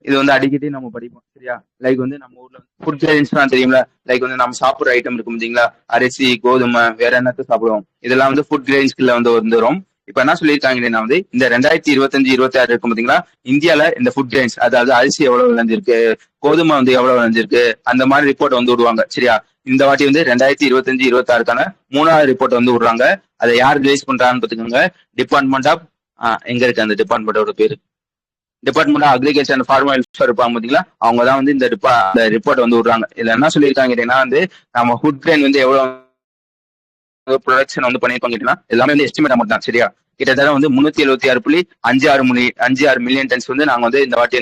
இது வந்து அடிக்கடி நம்ம படிப்போம் சரியா? லைக் வந்து நம்ம ஊர்ல ஃபுட் கிரெயின்ஸ்லாம் தெரியுங்களா? லைக் வந்து நம்ம சாப்பிடுற ஐட்டம் இருக்கும் பார்த்தீங்களா? அரிசி, கோதுமை, வேற என்னத்த சாப்பிடுவோம், இதெல்லாம் வந்து ஃபுட் கிரெயின்ஸ்குள்ள வந்து வந்துரும். இப்ப என்ன சொல்லியிருக்காங்கன்னா வந்து இந்த 2025-26 இருக்கும் பாத்தீங்களா, இந்தியால இந்த ஃபுட் கிரெயின்ஸ், அதாவது அரிசி எவ்வளவு விளைஞ்சிருக்கு, கோதுமை வந்து எவ்வளவு விளைஞ்சிருக்கு, அந்த மாதிரி ரிப்போர்ட் வந்து விடுவாங்க சரியா? இந்த வாட்டி வந்து 2025-26க்கான 3வது ரிப்போர்ட் வந்து விடுறாங்க. அதை யார் ரிலீஸ் பண்றாங்கன்னு பாத்துக்கோங்க. டிபார்ட்மெண்ட் ஆஃப் எங்க இருக்கு அந்த டிபார்ட்மெண்டோட பேரு? Department of agriculture and farmer welfare இருப்பாங்க பாத்தீங்களா, அவங்க தான் வந்து இந்த ரிப்போர்ட் வந்து விடுறாங்க. இதுல என்ன சொல்லியிருக்காங்க கேட்டீங்கன்னா வந்து நம்ம ஃபுட் கிரெயின் வந்து எவ்வளவு ப்ரொடக்ஷன் வந்து பண்ணிருப்பாங்க கேட்டீங்கன்னா எல்லாமே வந்து எஸ்டிமேட் அமௌண்ட் தான் சரியா? கிட்டத்தட்ட வந்து 376.56 மில்லியன் டன்ஸ் வந்து நாங்க வந்து இந்த வாட்டி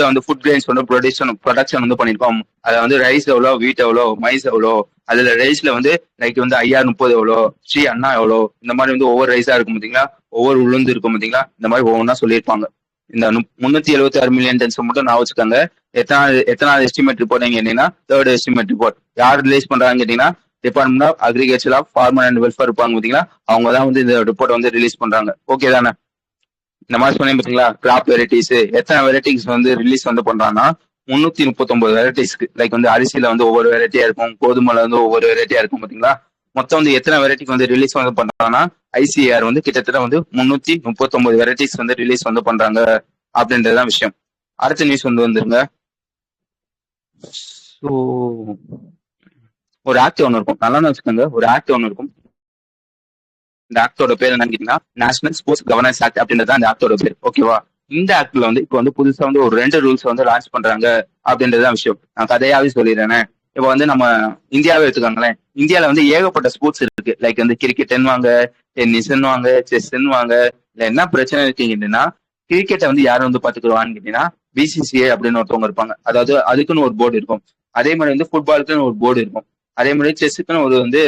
வந்து ஃபுட் கிரெயின்ஸ் வந்து ப்ரொடக்ஷன் வந்து பண்ணிருக்கோம். அதுல வந்து ரைஸ் எவ்வளோ, வீட் எவ்வளோ, மைஸ் எவ்வளோ, அதுல ரைஸ்ல வந்து லைக் வந்து 5030 எவ்வளோ, ஸ்ரீ அண்ணா எவ்வளோ, இந்த மாதிரி வந்து ஒவ்வொரு ரைஸா இருக்கும் பாத்தீங்களா, ஒவ்வொரு உளுந்து இருக்கும் பாத்தீங்களா, இந்த மாதிரி ஒவ்வொன்றா சொல்லியிருப்பாங்க. இந்த 376 மில்லியன் டன்ஸ் மட்டும் நான் வச்சுக்கோங்க. எத்தனாவது எஸ்டிமேட் ரிப்போர்ட் கேட்டீங்கன்னா தேர்ட் எஸ்டிமேட் ரிப்போர்ட். யார் ரிலீஸ் பண்றாங்கன்னு கேட்டீங்கன்னா department of agriculture of farmer and welfare இருப்பாங்க பாத்தீங்களா, அவங்க தான் வந்து இந்த ரிப்போர்ட் வந்து ரிலீஸ் பண்றாங்க. ஓகே தானே? இந்த மாதிரி சொன்னீங்க பாத்தீங்களா, கிராப் வெரைட்டிஸ் எத்தனை வெரைட்டிஸ் வந்து ரிலீஸ் வந்து பண்றாங்கன்னா 339 வெரைட்டிஸ்க்கு. லைக் வந்து அரிசியில வந்து ஒவ்வொரு வெரைட்டியா இருக்கும், கோதுமைல வந்து ஒவ்வொரு வெரைட்டியா இருக்கும் பாத்தீங்களா. மொத்தம் வந்து எத்தனை வெரைட்டிக்கு வந்து ரிலீஸ் வந்து பண்றாங்கன்னா ஐசிஆர் வந்து கிட்டத்தட்ட வந்து 339 வெரைட்டிஸ் வந்து ரிலீஸ் வந்து பண்றாங்க அப்படின்றதுதான் விஷயம். அடுத்த நியூஸ் வந்து வந்துருங்க. ஸோ ஒரு ஆக்ட் ஒன்று இருக்கும், நல்லா வச்சுக்கோங்க. ஒரு ஆக்ட் ஒன்று இருக்கும். இந்த ஆக்டோட பேர் என்னன்னு கேட்டீங்கன்னா நேஷனல் ஸ்போர்ட்ஸ் கவர்னன்ஸ் ஆக்ட் அப்படின்றது அந்த ஆக்டோட பேர். ஓகேவா? இந்த ஆக்ட்ல வந்து இப்போ வந்து புதுசா வந்து ஒரு 2 ரூல்ஸ் வந்து லான்ச் பண்றாங்க அப்படின்றதுதான் விஷயம். நான் கதையாவே சொல்லிடுறேன். இப்போ வந்து நம்ம இந்தியாவே எடுத்துக்காங்களேன். இந்தியால வந்து ஏகப்பட்ட ஸ்போர்ட்ஸ் இருக்கு. லைக் வந்து கிரிக்கெட்னுவாங்க, டென்னிஸ்ன்னுவாங்க, செஸ்ன்னுவாங்க. இல்ல என்ன பிரச்சனை இருக்கீங்கன்னா கிரிக்கெட்டை வந்து யாரும் வந்து பாத்துக்குவான்னு கேட்டீங்கன்னா பிசிசிஐ அப்படின்னு ஒருத்தவங்க இருப்பாங்க. அதாவது அதுக்குன்னு ஒரு போர்டு இருக்கும். அதே மாதிரி வந்து ஃபுட்பாலுக்குன்னு ஒரு போர்டு இருக்கும். அதே மாதிரி செஸ்ஸுக்குன்னு ஒரு வந்து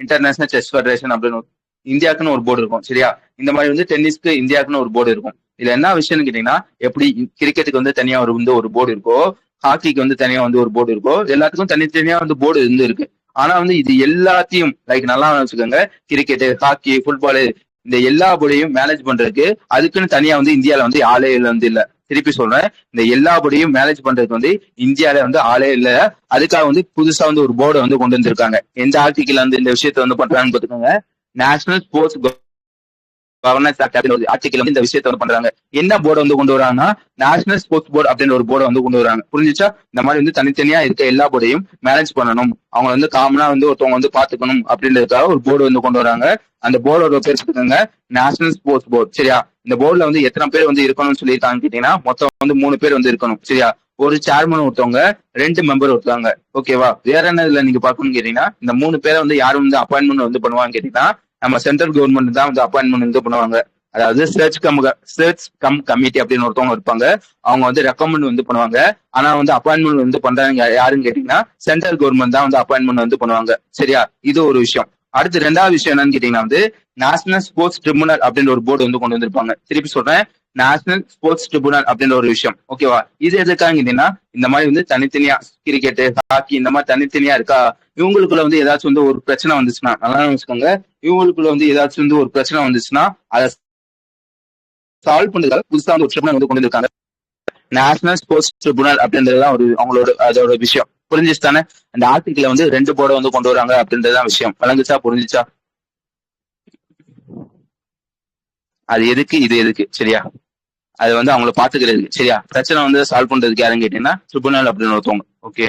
இன்டர்நேஷனல் செஸ் ஃபெடரேஷன் அப்படின்னு இந்தியாவுக்குன்னு ஒரு போர்டு இருக்கும் சரியா? இந்த மாதிரி வந்து டென்னிஸ்க்கு இந்தியாவுக்குன்னு ஒரு போர்டு இருக்கும். இதுல என்ன விஷயம்னு கேட்டீங்கன்னா எப்படி கிரிக்கெட்டுக்கு வந்து தனியா ஒரு போர்டு இருக்கோ, ஹாக்கிக்கு வந்து தனியா வந்து ஒரு போர்டு இருக்கோ, எல்லாத்துக்கும் தனித்தனியா வந்து போர்டு இருந்து இருக்கு. ஆனா வந்து இது எல்லாத்தையும் லைக் நல்லா வச்சுக்கோங்க, கிரிக்கெட்டு, ஹாக்கி, ஃபுட்பாலு, இந்த எல்லா போர்டையும் மேனேஜ் பண்றதுக்கு அதுக்குன்னு தனியா வந்து இந்தியால வந்து ஆளே வந்து இல்ல. திருப்பி சொல்றேன், இந்த எல்லா போர்டையும் மேனேஜ் பண்றதுக்கு வந்து இந்தியால வந்து ஆளே இல்ல. அதுக்காக வந்து புதுசா வந்து ஒரு போர்டை வந்து கொண்டு வந்திருக்காங்க. எந்த ஆர்டிகிள் வந்து இந்த விஷயத்த வந்து பண்றாங்கன்னு பாத்துக்கோங்க. நேஷனல் ஸ்போர்ட்ஸ் கவர்னன்ஸ் ஆக்ட் அப்படின்னு ஆர்டிகல் வந்து இந்த விஷயத்த வந்து பண்றாங்க. என்ன போர்டு வந்து கொண்டு வராங்கன்னா நேஷனல் ஸ்போர்ட்ஸ் போர்டு அப்படின்னு ஒரு போர்டை வந்து கொண்டு வராங்க. புரிஞ்சுச்சா? இந்த மாதிரி வந்து தனித்தனியா இருக்க எல்லா போர்டையும் மேனேஜ் பண்ணணும், அவங்க வந்து காமனா வந்து ஒருத்தவங்க வந்து பாத்துக்கணும் அப்படின்றதுக்காக ஒரு போர்டு வந்து கொண்டு வராங்க. அந்த போர்டோட பேர் சொல்லுங்க, நேஷனல் ஸ்போர்ட்ஸ் போர்டு சரியா? இந்த போர்டுல வந்து எத்தனை பேர் வந்து இருக்கணும்னு சொல்லியிருக்காங்க கேட்டீங்கன்னா மொத்தம் வந்து 3 பேர் வந்து இருக்கணும் சரியா? ஒரு சேர்மன் ஒருத்தவங்க, 2 மெம்பர் ஒருத்தவங்க. ஓகேவா? வேற என்ன இதுல நீங்க பாக்கணும்னு கேட்டீங்கன்னா இந்த 3 பேரை வந்து யாரும் வந்து அப்பாயின்மெண்ட் வந்து பண்ணுவாங்க கேட்டீங்கன்னா நம்ம சென்ட்ரல் கவர்மெண்ட் தான் வந்து அப்பாயின்மெண்ட் வந்து பண்ணுவாங்க. அதாவது சர்ச் கம் கமிட்டி அப்படின்னு ஒருத்தவங்க இருப்பாங்க. அவங்க வந்து ரெக்கமெண்ட் வந்து பண்ணுவாங்க. ஆனா வந்து அப்பாயின்மெண்ட் வந்து பண்றாங்க யாருன்னு கேட்டீங்கன்னா சென்ட்ரல் கவர்மெண்ட் தான் வந்து அப்பாயின்மெண்ட் வந்து பண்ணுவாங்க சரியா? இது ஒரு விஷயம். அடுத்து 2வது விஷயம் என்னன்னு கேட்டீங்கன்னா வந்து நேஷனல் ஸ்போர்ட்ஸ் ட்ரிபுனல் அப்படின்ற ஒரு போர்டு வந்து கொண்டு வந்திருப்பாங்க. திருப்பி சொல்றேன், நேஷனல் ஸ்போர்ட்ஸ் ட்ரிபுனல் அப்படின்ற ஒரு விஷயம். ஓகேவா? இது எதுக்காக கேட்டீங்கன்னா இந்த மாதிரி வந்து தனித்தனியா கிரிக்கெட், ஹாக்கி இந்த மாதிரி தனித்தனியா இருக்கா, இவங்களுக்குள்ள வந்து ஏதாச்சும் வந்து ஒரு பிரச்சனை வந்துச்சுன்னா, நல்லா வச்சுக்கோங்க, இவங்களுக்குள்ள வந்து ஏதாச்சும் வந்து ஒரு பிரச்சனை வந்துச்சுன்னா அதை சால்வ் பண்றதுக்காக புதுசா வந்து ஒரு ட்ரிபுனல் வந்து கொண்டு வந்திருக்காங்க. நேஷனல் ஸ்போர்ட்ஸ் ட்ரிபுனல் அப்படின்றதுதான் ஒரு அவங்களோட அதோட விஷயம். புரிஞ்சிச்சு தானே? அந்த ஆர்டிகிள் வந்து 2 போர்டை வந்து கொண்டு வராங்க அப்படின்றதுதான் விஷயம். வழங்குச்சா? புரிஞ்சிச்சா? அது எதுக்கு இது எதுக்கு சரியா, அது வந்து அவங்கள பாத்துக்கிறது சரியா, பிரச்சனை வந்து சால்வ் பண்றதுக்கு யாருன்னு கேட்டீங்கன்னா ட்ரிபுனல் அப்படின்னு ஒருத்தவங்க. ஓகே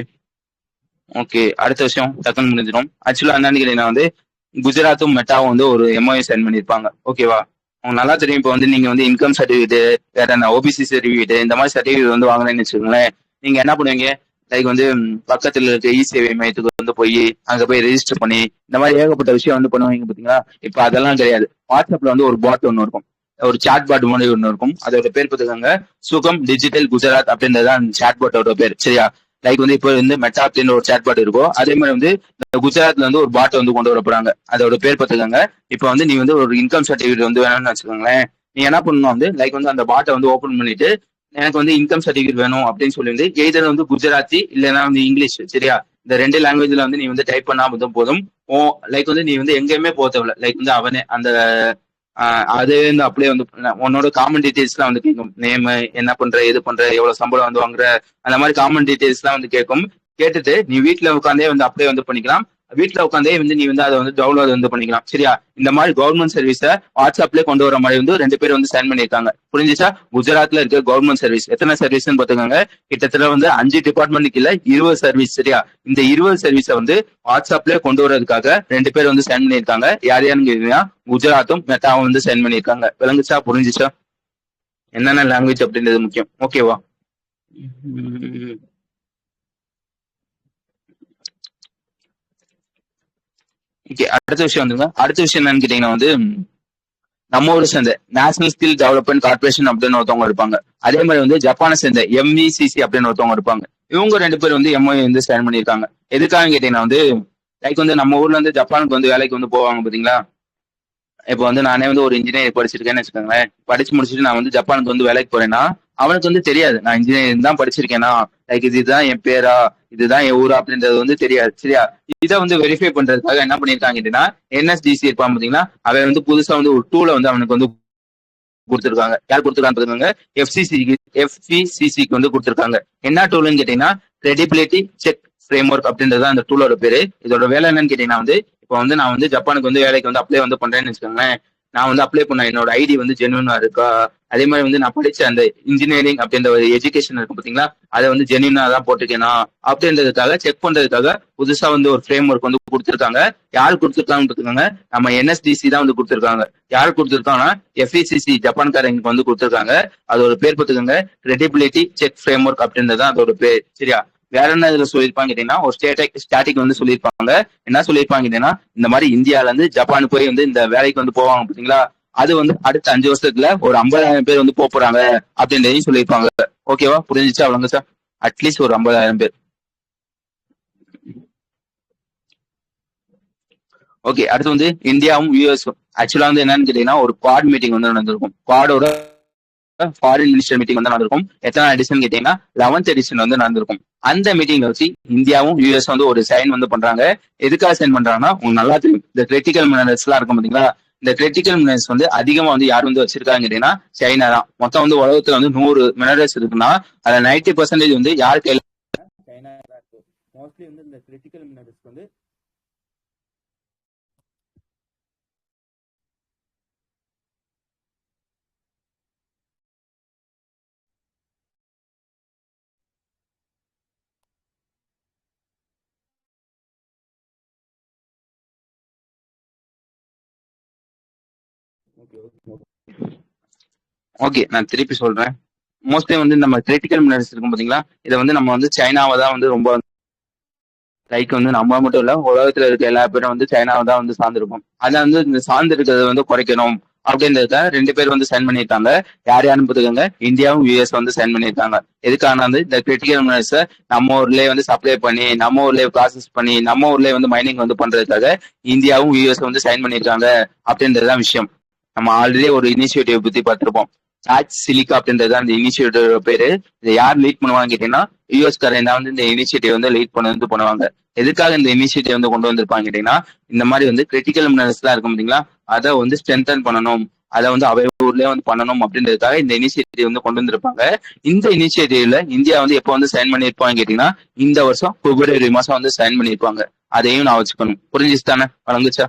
ஓகே, அடுத்த விஷயம் டக்குன்னு முடிஞ்சிடும். ஆக்சுவலா என்னன்னு கேட்டீங்கன்னா வந்து குஜராத்தும் மெட்டாவும் வந்து ஒரு எம்ஓஏ சைன் பண்ணியிருப்பாங்க. ஓகேவா, உங்களுக்கு நல்லா தெரியும். இப்போ வந்து நீங்க வந்து இன்கம் சர்டிஃபிகேட், வேற என்ன ஓபிசி சர்டிஃபிகேட், இந்த மாதிரி சர்டிஃபிகேட் வந்து வாங்கினேன்னு வச்சுக்கோங்களேன், நீங்க என்ன பண்ணுவீங்க, லைக் வந்து பக்கத்துல இருக்க இ சேவை மையத்துக்கு வந்து போய் அங்க போய் ரெஜிஸ்டர் பண்ணி இந்த மாதிரி ஏகப்பட்ட விஷயம் வந்து பண்ணுவாங்க பாத்தீங்களா. இப்ப அதெல்லாம் கிடையாது. வாட்ஸ்அப்ல வந்து ஒரு பாட் ஒன்று இருக்கும், ஒரு சாட் பாட் மாதிரி ஒன்று இருக்கும். அதோட பேர் பார்த்துக்காங்க சுகம் டிஜிட்டல் குஜராத் அப்படின்றது அந்த சாட் பாட்டோட பேர் சரியா. லைக் வந்து இப்போ வந்து மெட்டா அப்படின்னு ஒரு சாட் பாட் இருக்கும், அதே மாதிரி வந்து குஜராத்ல வந்து ஒரு பாட்டை வந்து கொண்டு வர போறாங்க. அதோட பேர் பார்த்துக்காங்க. இப்போ வந்து நீ வந்து ஒரு இன்கம் சர்டிஃபிகேட் வந்து வேணும்னு வச்சுக்கோங்களேன், நீ என்ன பண்ணணும் வந்து லைக் வந்து அந்த பாட்டை வந்து ஓபன் பண்ணிட்டு எனக்கு வந்து இன்கம் சர்டிஃபிகேட் வேணும் அப்படின்னு சொல்லி வந்து எய்தர் வந்து குஜராத்தி இல்லைன்னா வந்து இங்கிலீஷ் சரியா, இந்த ரெண்டு லாங்குவேஜ்ல வந்து நீ வந்து டைப் பண்ணா மட்டும் போதும். ஓ லைக் வந்து நீ வந்து எங்கேயுமே போக தேவையில்ல, லைக் வந்து அவனே அந்த அது வந்து அப்படியே வந்து உன்னோட காமன் டீடைல்ஸ் எல்லாம் வந்து கேட்கும். நேம், என்ன பண்ற, எது பண்ற, எவ்வளவு சம்பளம் வந்து வாங்குற, அந்த மாதிரி காமன் டீடைல்ஸ் எல்லாம் வந்து கேட்கும். கேட்டுட்டு நீ வீட்டுல உட்காந்தே வந்து அப்படியே வந்து பண்ணிக்கலாம். வீட்டுல உட்காந்தே வந்து நீ வந்து அதை வந்து டவுன்லோட் வந்து பண்ணிக்கலாம் சரியா. இந்த மாதிரி கவர்மெண்ட் சர்வீஸ வாட்ஸ்அப்ல கொண்டு வர மாதிரி வந்து ரெண்டு பேரும் வந்து சைன் பண்ணியிருக்காங்க. புரிஞ்சுச்சா. குஜராத்ல இருக்க கவர்மெண்ட் சர்வீஸ் எத்தனை சர்வீஸ்ன்னு பாத்துக்காங்க, கிட்டத்தட்ட வந்து 5 டிபார்ட்மெண்ட்டுக்கு இல்ல 20 சர்வீஸ் சரியா. இந்த 20 சர்வீஸ வந்து வாட்ஸ்அப்ல கொண்டு வரதுக்காக ரெண்டு பேர் வந்து சைன் பண்ணியிருக்காங்க. யார் யாருன்னு கேட்டீங்கன்னா குஜராத்தும் மெட்டாவும் வந்து சைன் பண்ணியிருக்காங்க. விளங்குச்சா, புரிஞ்சுச்சா. என்னென்ன லாங்குவேஜ் அப்படின்றது முக்கியம். ஓகேவா. ஓகே, அடுத்த விஷயம் வந்துங்க. அடுத்த விஷயம் என்னன்னு கேட்டீங்கன்னா வந்து நம்ம ஊரை சேர்ந்த நேஷனல் ஸ்கில் டெவலப்மெண்ட் கார்பரேஷன் அப்படின்னு ஒருத்தவங்க இருப்பாங்க. அதே மாதிரி வந்து ஜப்பானை சேர்ந்த எம்இசிசி அப்படின்னு ஒருத்தவங்க இருப்பாங்க. இவங்க ரெண்டு பேர் வந்து எம்ஓஏ வந்து சைன் பண்ணியிருக்காங்க. எதுக்காக கேட்டீங்கன்னா வந்து லைக் வந்து நம்ம ஊர்ல இருந்து ஜப்பானுக்கு வந்து வேலைக்கு வந்து போவாங்க பாத்தீங்களா. இப்போ வந்து நானே வந்து ஒரு இன்ஜினியர் படிச்சிருக்கேன்னு வச்சுக்கோங்களேன். படிச்சு முடிச்சுட்டு நான் வந்து ஜப்பானுக்கு வந்து வேலைக்கு போறேன்னா அவனுக்கு வந்து தெரியாது நான் இன்ஜினியரிங் தான் படிச்சிருக்கேனா, லைக் இதுதான் என் பேரா, இதுதான் என் ஊரா அப்படின்றது வந்து தெரியாது சரியா. இதை வந்து வெரிஃபை பண்றதுக்காக என்ன பண்ணிருக்காங்க அப்படின்னா என்எஸ்டிசி இருப்பான் பாத்தீங்கன்னா, அவன் வந்து புதுசா வந்து ஒரு டூலை வந்து அவனுக்கு வந்து கொடுத்துருக்காங்க. யார் கொடுத்துருக்காங்க, எஃபிசிசிக்கு வந்து கொடுத்துருக்காங்க. என்ன டூல்னு கேட்டீங்கன்னா கிரெடிபிலிட்டி செக் ஃப்ரேம் ஒர்க் அப்படின்றது அந்த டூலோட பேரு. இதோட வேலை என்னன்னு கேட்டீங்கன்னா வந்து இப்போ வந்து நான் வந்து ஜப்பானுக்கு வந்து வேலைக்கு வந்து அப்ளை வந்து பண்றேன்னு வச்சுக்கோங்களேன். நான் வந்து அப்ளை பண்ண என்னோட ஐடி வந்து ஜென்யூனா இருக்கா, அதே மாதிரி வந்து நான் படிச்ச அந்த இன்ஜினியரிங் அப்படின்ற ஒரு எஜுகேஷன் இருக்கு பாத்தீங்களா, அதை வந்து ஜென்யூனா தான் போட்டிருக்கேனா அப்படின்றதுக்காக செக் பண்றதுக்காக புதுசா வந்து ஒரு ஃப்ரேம் ஒர்க் வந்து கொடுத்துருக்காங்க. யார் கொடுத்துருக்காங்கன்னு பாத்துக்கோங்க, நம்ம என்எஸ்டிசி தான் வந்து கொடுத்துருக்காங்க. யார் கொடுத்துருக்காங்கன்னா எஃபிசிசி ஜப்பான்காரங்க வந்து கொடுத்துருக்காங்க. அதோட பேர் பார்த்துக்கோங்க, கிரெடிபிலிட்டி செக் ஃப்ரேம் ஒர்க் அப்படின்றது அதோட பேர் சரியா. வேற என்ன இதுல சொல்லியிருப்பாங்க கேட்டீங்கன்னா ஒரு ஸ்டாட்டிக் வந்து சொல்லியிருப்பாங்க. என்ன சொல்லியிருப்பாங்க கேட்டீங்கன்னா இந்த மாதிரி இந்தியால இருந்து ஜப்பான் போய் வந்து இந்த வேலைக்கு வந்து போவாங்க பாத்தீங்களா, அது வந்து அடுத்த 5 வருஷத்துல ஒரு 50,000 பேர் வந்து போறாங்க அப்படின்றதையும் சொல்லியிருப்பாங்க. ஓகேவா, புரிஞ்சிச்சா அவ்வளோங்க சார். அட்லீஸ்ட் ஒரு 50,000 பேர். ஓகே, அடுத்து வந்து இந்தியாவும் யூஎஸும் ஆக்சுவலா வந்து என்னன்னு கேட்டீங்கன்னா ஒரு குவாட் மீட்டிங் வந்து நடந்திருக்கும். குவாடோட ஃபாரின் மினிஸ்டர் மீட்டிங் வந்து நடந்திருக்கும். எத்தனை எடிஷன் கேட்டீங்கன்னா 11th எடிஷன் வந்து நடந்திருக்கும். அந்த மீட்டிங்ல வச்சு இந்தியாவும் யூஎஸ் வந்து ஒரு சைன் வந்து பண்றாங்க. எதுக்காக சைன் பண்றாங்கன்னா உங்களுக்கு நல்லா தெரியும், இந்த கிரிட்டிக்கல் மினரல்ஸ் எல்லாம் இருக்கும் பாத்தீங்களா, இந்த கிரிட்டிக்கல் மினரல்ஸ் வந்து அதிகமா வந்து யார் வந்து வச்சிருக்காங்க கேட்டீங்கன்னா சைனா தான். மொத்தம் வந்து உலகத்துல வந்து 100 மினரல்ஸ் இருக்குன்னா அதுல 90% வந்து யார் கையில, சைனா தான் இருக்கு. மோஸ்ட்லி வந்து இந்த கிரிட்டிக்கல் மினரல்ஸ் வந்து ஓகே நான் திருப்பி சொல்றேன். மோஸ்ட்லி வந்து நம்ம கிரிட்டிக்கல் மினரல்ஸ் இருக்கும் பாத்தீங்களா, இதை வந்து நம்ம வந்து சைனாவை தான் வந்து ரொம்ப லைக் வந்து நம்ம மட்டும் இல்ல உலகத்துல இருக்க எல்லா பேரும் வந்து சைனாவை தான் வந்து சார்ந்திருக்கும். அதை வந்து இந்த சார்ந்து இருக்கிறத வந்து குறைக்கணும் அப்படின்றத ரெண்டு பேர் வந்து சைன் பண்ணியிருக்காங்க. யார் யாருன்னு பார்த்துக்கோங்க, இந்தியாவும் யூஎஸ் வந்து சைன் பண்ணியிருக்காங்க. எதுக்கான வந்து இந்த கிரிட்டிக்கல் மினரல்ஸை நம்ம ஊர்லயே வந்து சப்ளை பண்ணி நம்ம ஊர்லயே ப்ராசஸ் பண்ணி நம்ம ஊர்லயே வந்து மைனிங் வந்து பண்றதுக்காக இந்தியாவும் யூஎஸ் வந்து சைன் பண்ணியிருக்காங்க அப்படின்றதுதான் விஷயம். நம்ம ஆல்ரெடி ஒரு இனிஷியேட்டிவ் பத்தி பார்த்திருப்போம், சாட் சிலிக்கா அப்படின்றது அந்த இனிஷியேட்டிவ் பேரு. இதை யார் லீட் பண்ணுவாங்க கேட்டீங்கன்னா யூஎஸ் காரன் தான் வந்து இந்த இனிஷியேட்டிவ் வந்து லீட் பண்ண வந்து பண்ணுவாங்க. எதுக்காக இந்த இனிஷியேட்டிவ் வந்து கொண்டு வந்திருப்பாங்க கேட்டீங்கன்னா இந்த மாதிரி வந்து கிரிட்டிக்கல் மினரல்ஸ் எல்லாம் இருக்கும் பாத்தீங்களா, அதை வந்து ஸ்ட்ரென்தன் பண்ணணும், அதை வந்து அவை ஊர்லயே வந்து பண்ணணும் அப்படின்றதுக்காக இந்த இனிஷியேட்டிவ் வந்து கொண்டு வந்திருப்பாங்க. இந்த இனிஷியேட்டிவ்ல இந்தியா வந்து எப்போ வந்து சைன் பண்ணிருப்பாங்க கேட்டீங்கன்னா இந்த வருஷம் பிப்ரவரி மாசம் வந்து சைன் பண்ணிருப்பாங்க. அதையும் நான் வச்சுக்கணும். புரிஞ்சிச்சு தானே, வழங்குச்சா.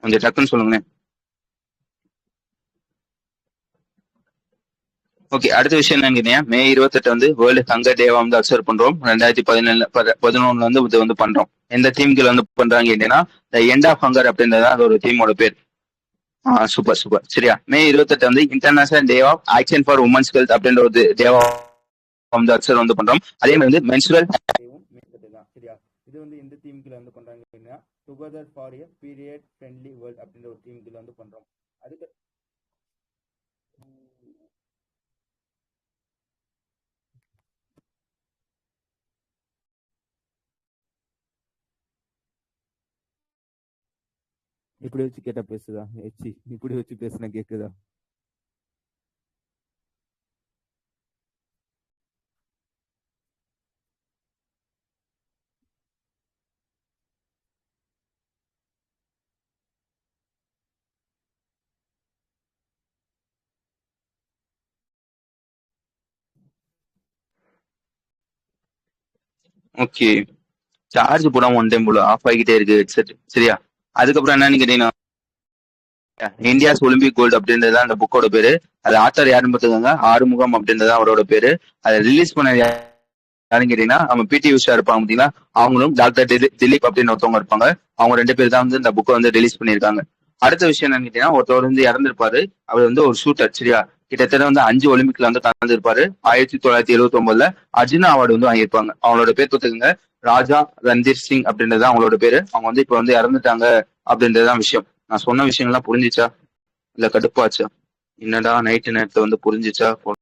கொஞ்சம் டக்குன்னு சொல்லுங்களேன். ஓகே, அடுத்த விஷயம் என்னன்னு கேட்டீங்கன்னா, மே 28 வந்து வேர்ல்டு ஹங்கர் டேவா வந்து அப்சர்வ் பண்றோம். 2011 வந்து இது வந்து பண்றோம். எந்த தீம்கள் வந்து பண்றாங்க கேட்டீங்கன்னா, த எண்ட் ஆஃப் ஹங்கர் அப்படின்றது அதோட தீமோட பேர். Super super. சரியா, மே 28 வந்து international day of action for women's health அப்படின்ற ஒரு டேவா வந்து அப்சர்வ் வந்து பண்றோம். அதே மாதிரி வந்து மென்சுரல் சரியா, இது வந்து எந்த தீம்களை வந்து பண்றாங்கன்னா, together for a period friendly world அப்படின்ற ஒரு தீம்களை வந்து பண்றோம். அதுக்கு இப்படி வச்சு கேட்டா பேசுதா? இப்படி வச்சு பேசுனா கேக்குதா? ஓகே, சார்ஜ் போடாம ஒன் டைம் போல ஆஃப் ஆகிட்டே இருக்கு ஹெட்செட். சரியா, அதுக்கப்புறம் என்னன்னு கேட்டீங்கன்னா, இந்தியாஸ் ஒலிம்பிக் கோல்டு அப்படின்றது அந்த புக்கோட பேரு. அது ஆத்தர் யாருன்னு பார்த்துக்கோங்க, ஆறுமுகம் அப்படின்றது அவரோட பேரு. அதை ரிலீஸ் பண்ண யாருன்னு கேட்டீங்கன்னா, நம்ம பிடி உஷா இருப்பாங்க பாத்தீங்களா, அவங்களும் டாக்டர் திலீப் அப்படின்னு ஒருத்தவங்க இருப்பாங்க. அவங்க 2 பேர் தான் வந்து இந்த புக்கை வந்து ரிலீஸ் பண்ணியிருக்காங்க. அடுத்த விஷயம் என்னன்னு கேட்டீங்கன்னா, ஒருத்தவர் வந்து இறந்திருப்பாரு. அவர் வந்து ஒரு ஷூட்டர். சரியா, கிட்டத்தட்ட வந்து 5 ஒலிம்பிக்ல வந்து கலந்துருப்பாரு. 1979ல அர்ஜுனா அவார்டு வந்து வாங்கியிருப்பாங்க. அவங்களோட பேர் பார்த்துக்கோங்க, ராஜா ரந்தீர் சிங் அப்படின்றது அவங்களோட பேரு. அவங்க வந்து இப்ப வந்து இறந்துட்டாங்க அப்படின்றதுதான் விஷயம். நான் சொன்ன விஷயங்கள்லாம் புரிஞ்சிச்சா இல்ல கடுப்பாச்சா? என்னடா நைட்டு நேரத்துல வந்து புரிஞ்சிச்சா?